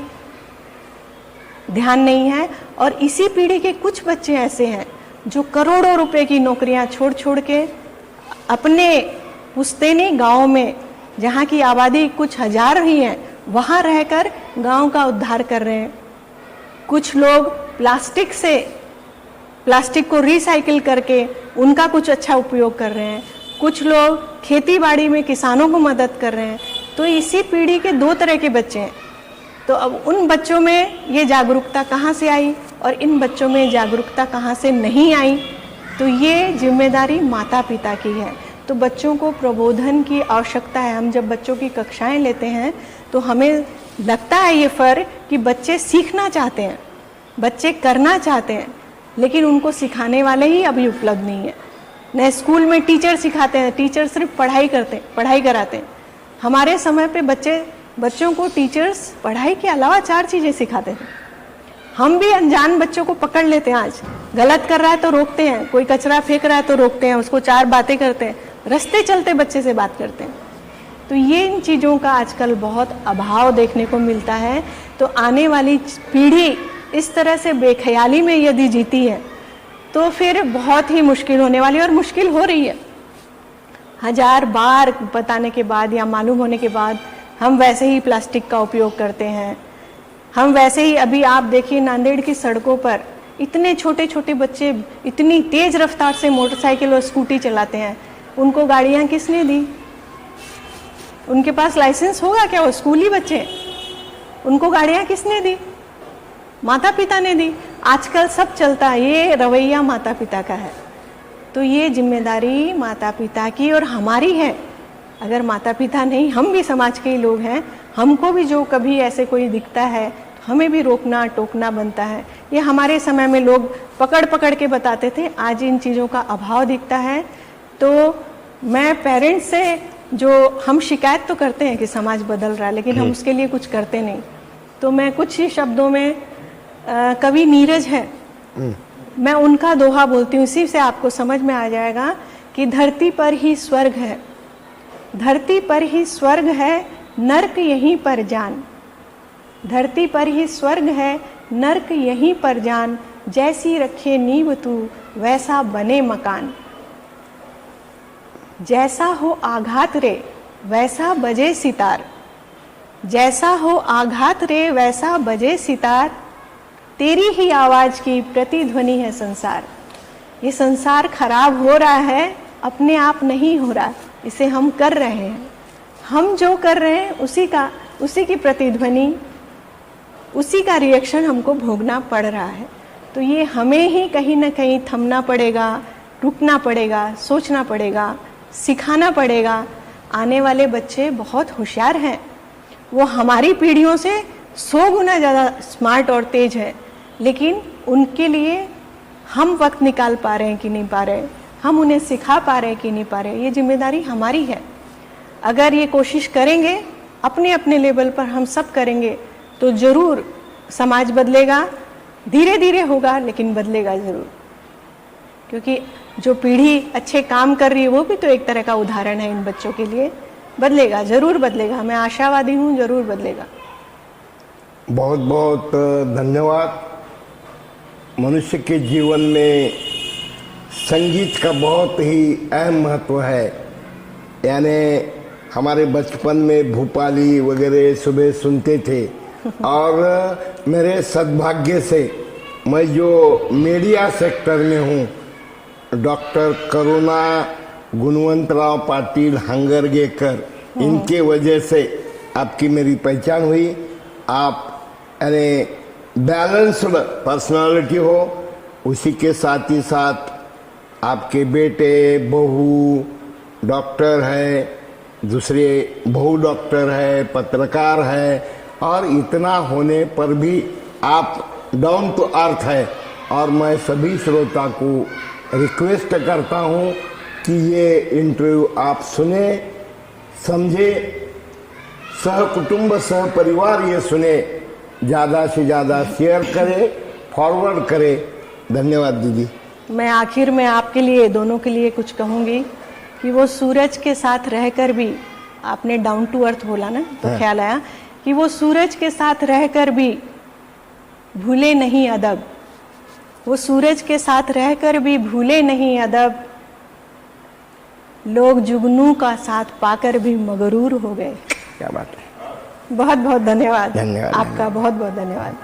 ध्यान नहीं है, और इसी पीढ़ी के कुछ बच्चे ऐसे हैं जो करोड़ों रुपए की नौकरियां छोड़ छोड़ के अपने पुश्तैनी गांव में, जहां की आबादी कुछ हजार ही है, वहां रहकर गांव का उद्धार कर रहे हैं। कुछ लोग प्लास्टिक को रिसाइकिल करके उनका कुछ अच्छा उपयोग कर रहे हैं। कुछ लोग खेती बाड़ी में किसानों को मदद कर रहे हैं। तो इसी पीढ़ी के दो तरह के बच्चे हैं। तो अब उन बच्चों में ये जागरूकता कहाँ से आई और इन बच्चों में जागरूकता कहाँ से नहीं आई, तो ये जिम्मेदारी माता पिता की है। तो बच्चों को प्रबोधन की आवश्यकता है। हम जब बच्चों की कक्षाएं लेते हैं तो हमें लगता है ये फर्क कि बच्चे सीखना चाहते हैं, बच्चे करना चाहते हैं, लेकिन उनको सिखाने वाले ही अभी उपलब्ध नहीं है। नए स्कूल में टीचर सिखाते हैं, टीचर सिर्फ पढ़ाई कराते हैं। हमारे समय पे बच्चों को टीचर्स पढ़ाई के अलावा 4 चीजें सिखाते थे। हम भी अनजान बच्चों को पकड़ लेते हैं। आज गलत कर रहा है तो रोकते हैं, कोई कचरा फेंक रहा है तो रोकते हैं, उसको 4 बातें करते हैं, रास्ते चलते बच्चे से बात करते हैं। तो ये इन चीज़ों का आजकल बहुत अभाव देखने को मिलता है। तो आने वाली पीढ़ी इस तरह से बेख्याली में यदि जीती है तो फिर बहुत ही मुश्किल होने वाली, और मुश्किल हो रही है। 1000 बार बताने के बाद या मालूम होने के बाद हम वैसे ही प्लास्टिक का उपयोग करते हैं। हम वैसे ही, अभी आप देखिए नांदेड़ की सड़कों पर इतने छोटे छोटे बच्चे इतनी तेज रफ्तार से मोटरसाइकिल और स्कूटी चलाते हैं। उनको गाड़ियां किसने दी? उनके पास लाइसेंस होगा क्या? वो स्कूली बच्चे, उनको गाड़ियां किसने दी? माता पिता ने दी। आजकल सब चलता है, ये रवैया माता पिता का है। तो ये जिम्मेदारी माता पिता की और हमारी है। अगर माता पिता नहीं, हम भी समाज के ही लोग हैं, हमको भी जो कभी ऐसे कोई दिखता है हमें भी रोकना टोकना बनता है। ये हमारे समय में लोग पकड़ पकड़ के बताते थे, आज इन चीज़ों का अभाव दिखता है। तो मैं पेरेंट्स से, जो हम शिकायत तो करते हैं कि समाज बदल रहा है, लेकिन हम उसके लिए कुछ करते नहीं। तो मैं कुछ ही शब्दों में, कवि नीरज है, मैं उनका दोहा बोलती हूँ, इसी से आपको समझ में आ जाएगा कि धरती पर ही स्वर्ग है, धरती पर ही स्वर्ग है, नर्क यहीं पर जान। धरती पर ही स्वर्ग है, नर्क यहीं पर जान। जैसी रखे नींव तू, वैसा बने मकान। जैसा हो आघात रे, वैसा बजे सितार। जैसा हो आघात रे, वैसा बजे सितार। तेरी ही आवाज की प्रतिध्वनि है संसार। ये संसार खराब हो रहा है, अपने आप नहीं हो रहा, इसे हम कर रहे हैं। हम जो कर रहे हैं उसी की प्रतिध्वनि, उसी का रिएक्शन हमको भोगना पड़ रहा है। तो ये हमें ही कहीं ना कहीं थमना पड़ेगा, रुकना पड़ेगा, सोचना पड़ेगा, सिखाना पड़ेगा। आने वाले बच्चे बहुत होशियार हैं, वो हमारी पीढ़ियों से 100 गुना ज़्यादा स्मार्ट और तेज है, लेकिन उनके लिए हम वक्त निकाल पा रहे हैं कि नहीं पा रहे, हम उन्हें सिखा पा रहे हैं कि नहीं पा रहे, ये जिम्मेदारी हमारी है। अगर ये कोशिश करेंगे, अपने अपने लेवल पर हम सब करेंगे, तो ज़रूर समाज बदलेगा। धीरे धीरे होगा, लेकिन बदलेगा ज़रूर। क्योंकि जो पीढ़ी अच्छे काम कर रही है वो भी तो एक तरह का उदाहरण है इन बच्चों के लिए। बदलेगा, ज़रूर बदलेगा, मैं आशावादी हूँ, ज़रूर बदलेगा। बहुत बहुत धन्यवाद। मनुष्य के जीवन में संगीत का बहुत ही अहम महत्व है। यानी हमारे बचपन में भूपाली वगैरह सुबह सुनते थे, और मेरे सद्भाग्य से मैं जो मीडिया सेक्टर में हूँ, डॉक्टर करुणा गुणवंतराव पाटिल हंगरगेकर, इनके वजह से आपकी मेरी पहचान हुई। आप यानी बैलेंस्ड पर्सनालिटी हो, उसी के साथ ही साथ आपके बेटे बहू डॉक्टर है, दूसरे बहू डॉक्टर है, पत्रकार है, और इतना होने पर भी आप डाउन टू अर्थ है। और मैं सभी श्रोता को रिक्वेस्ट करता हूँ कि ये इंटरव्यू आप सुने, समझे, सह कुटुंब सह परिवार ये सुने, ज़्यादा से ज़्यादा शेयर करें, फॉरवर्ड करें। धन्यवाद दीदी। मैं आखिर में आपके लिए, दोनों के लिए कुछ कहूँगी कि वो सूरज के साथ रहकर भी, आपने डाउन टू अर्थ बोला ना, तो ख्याल आया कि वो सूरज के साथ रहकर भी भूले नहीं अदब, वो सूरज के साथ रहकर भी भूले नहीं अदब, लोग जुगनू का साथ पाकर भी मगरूर हो गए। क्या बात है। बहुत बहुत धन्यवाद। धन्यवाद। आपका बहुत बहुत धन्यवाद।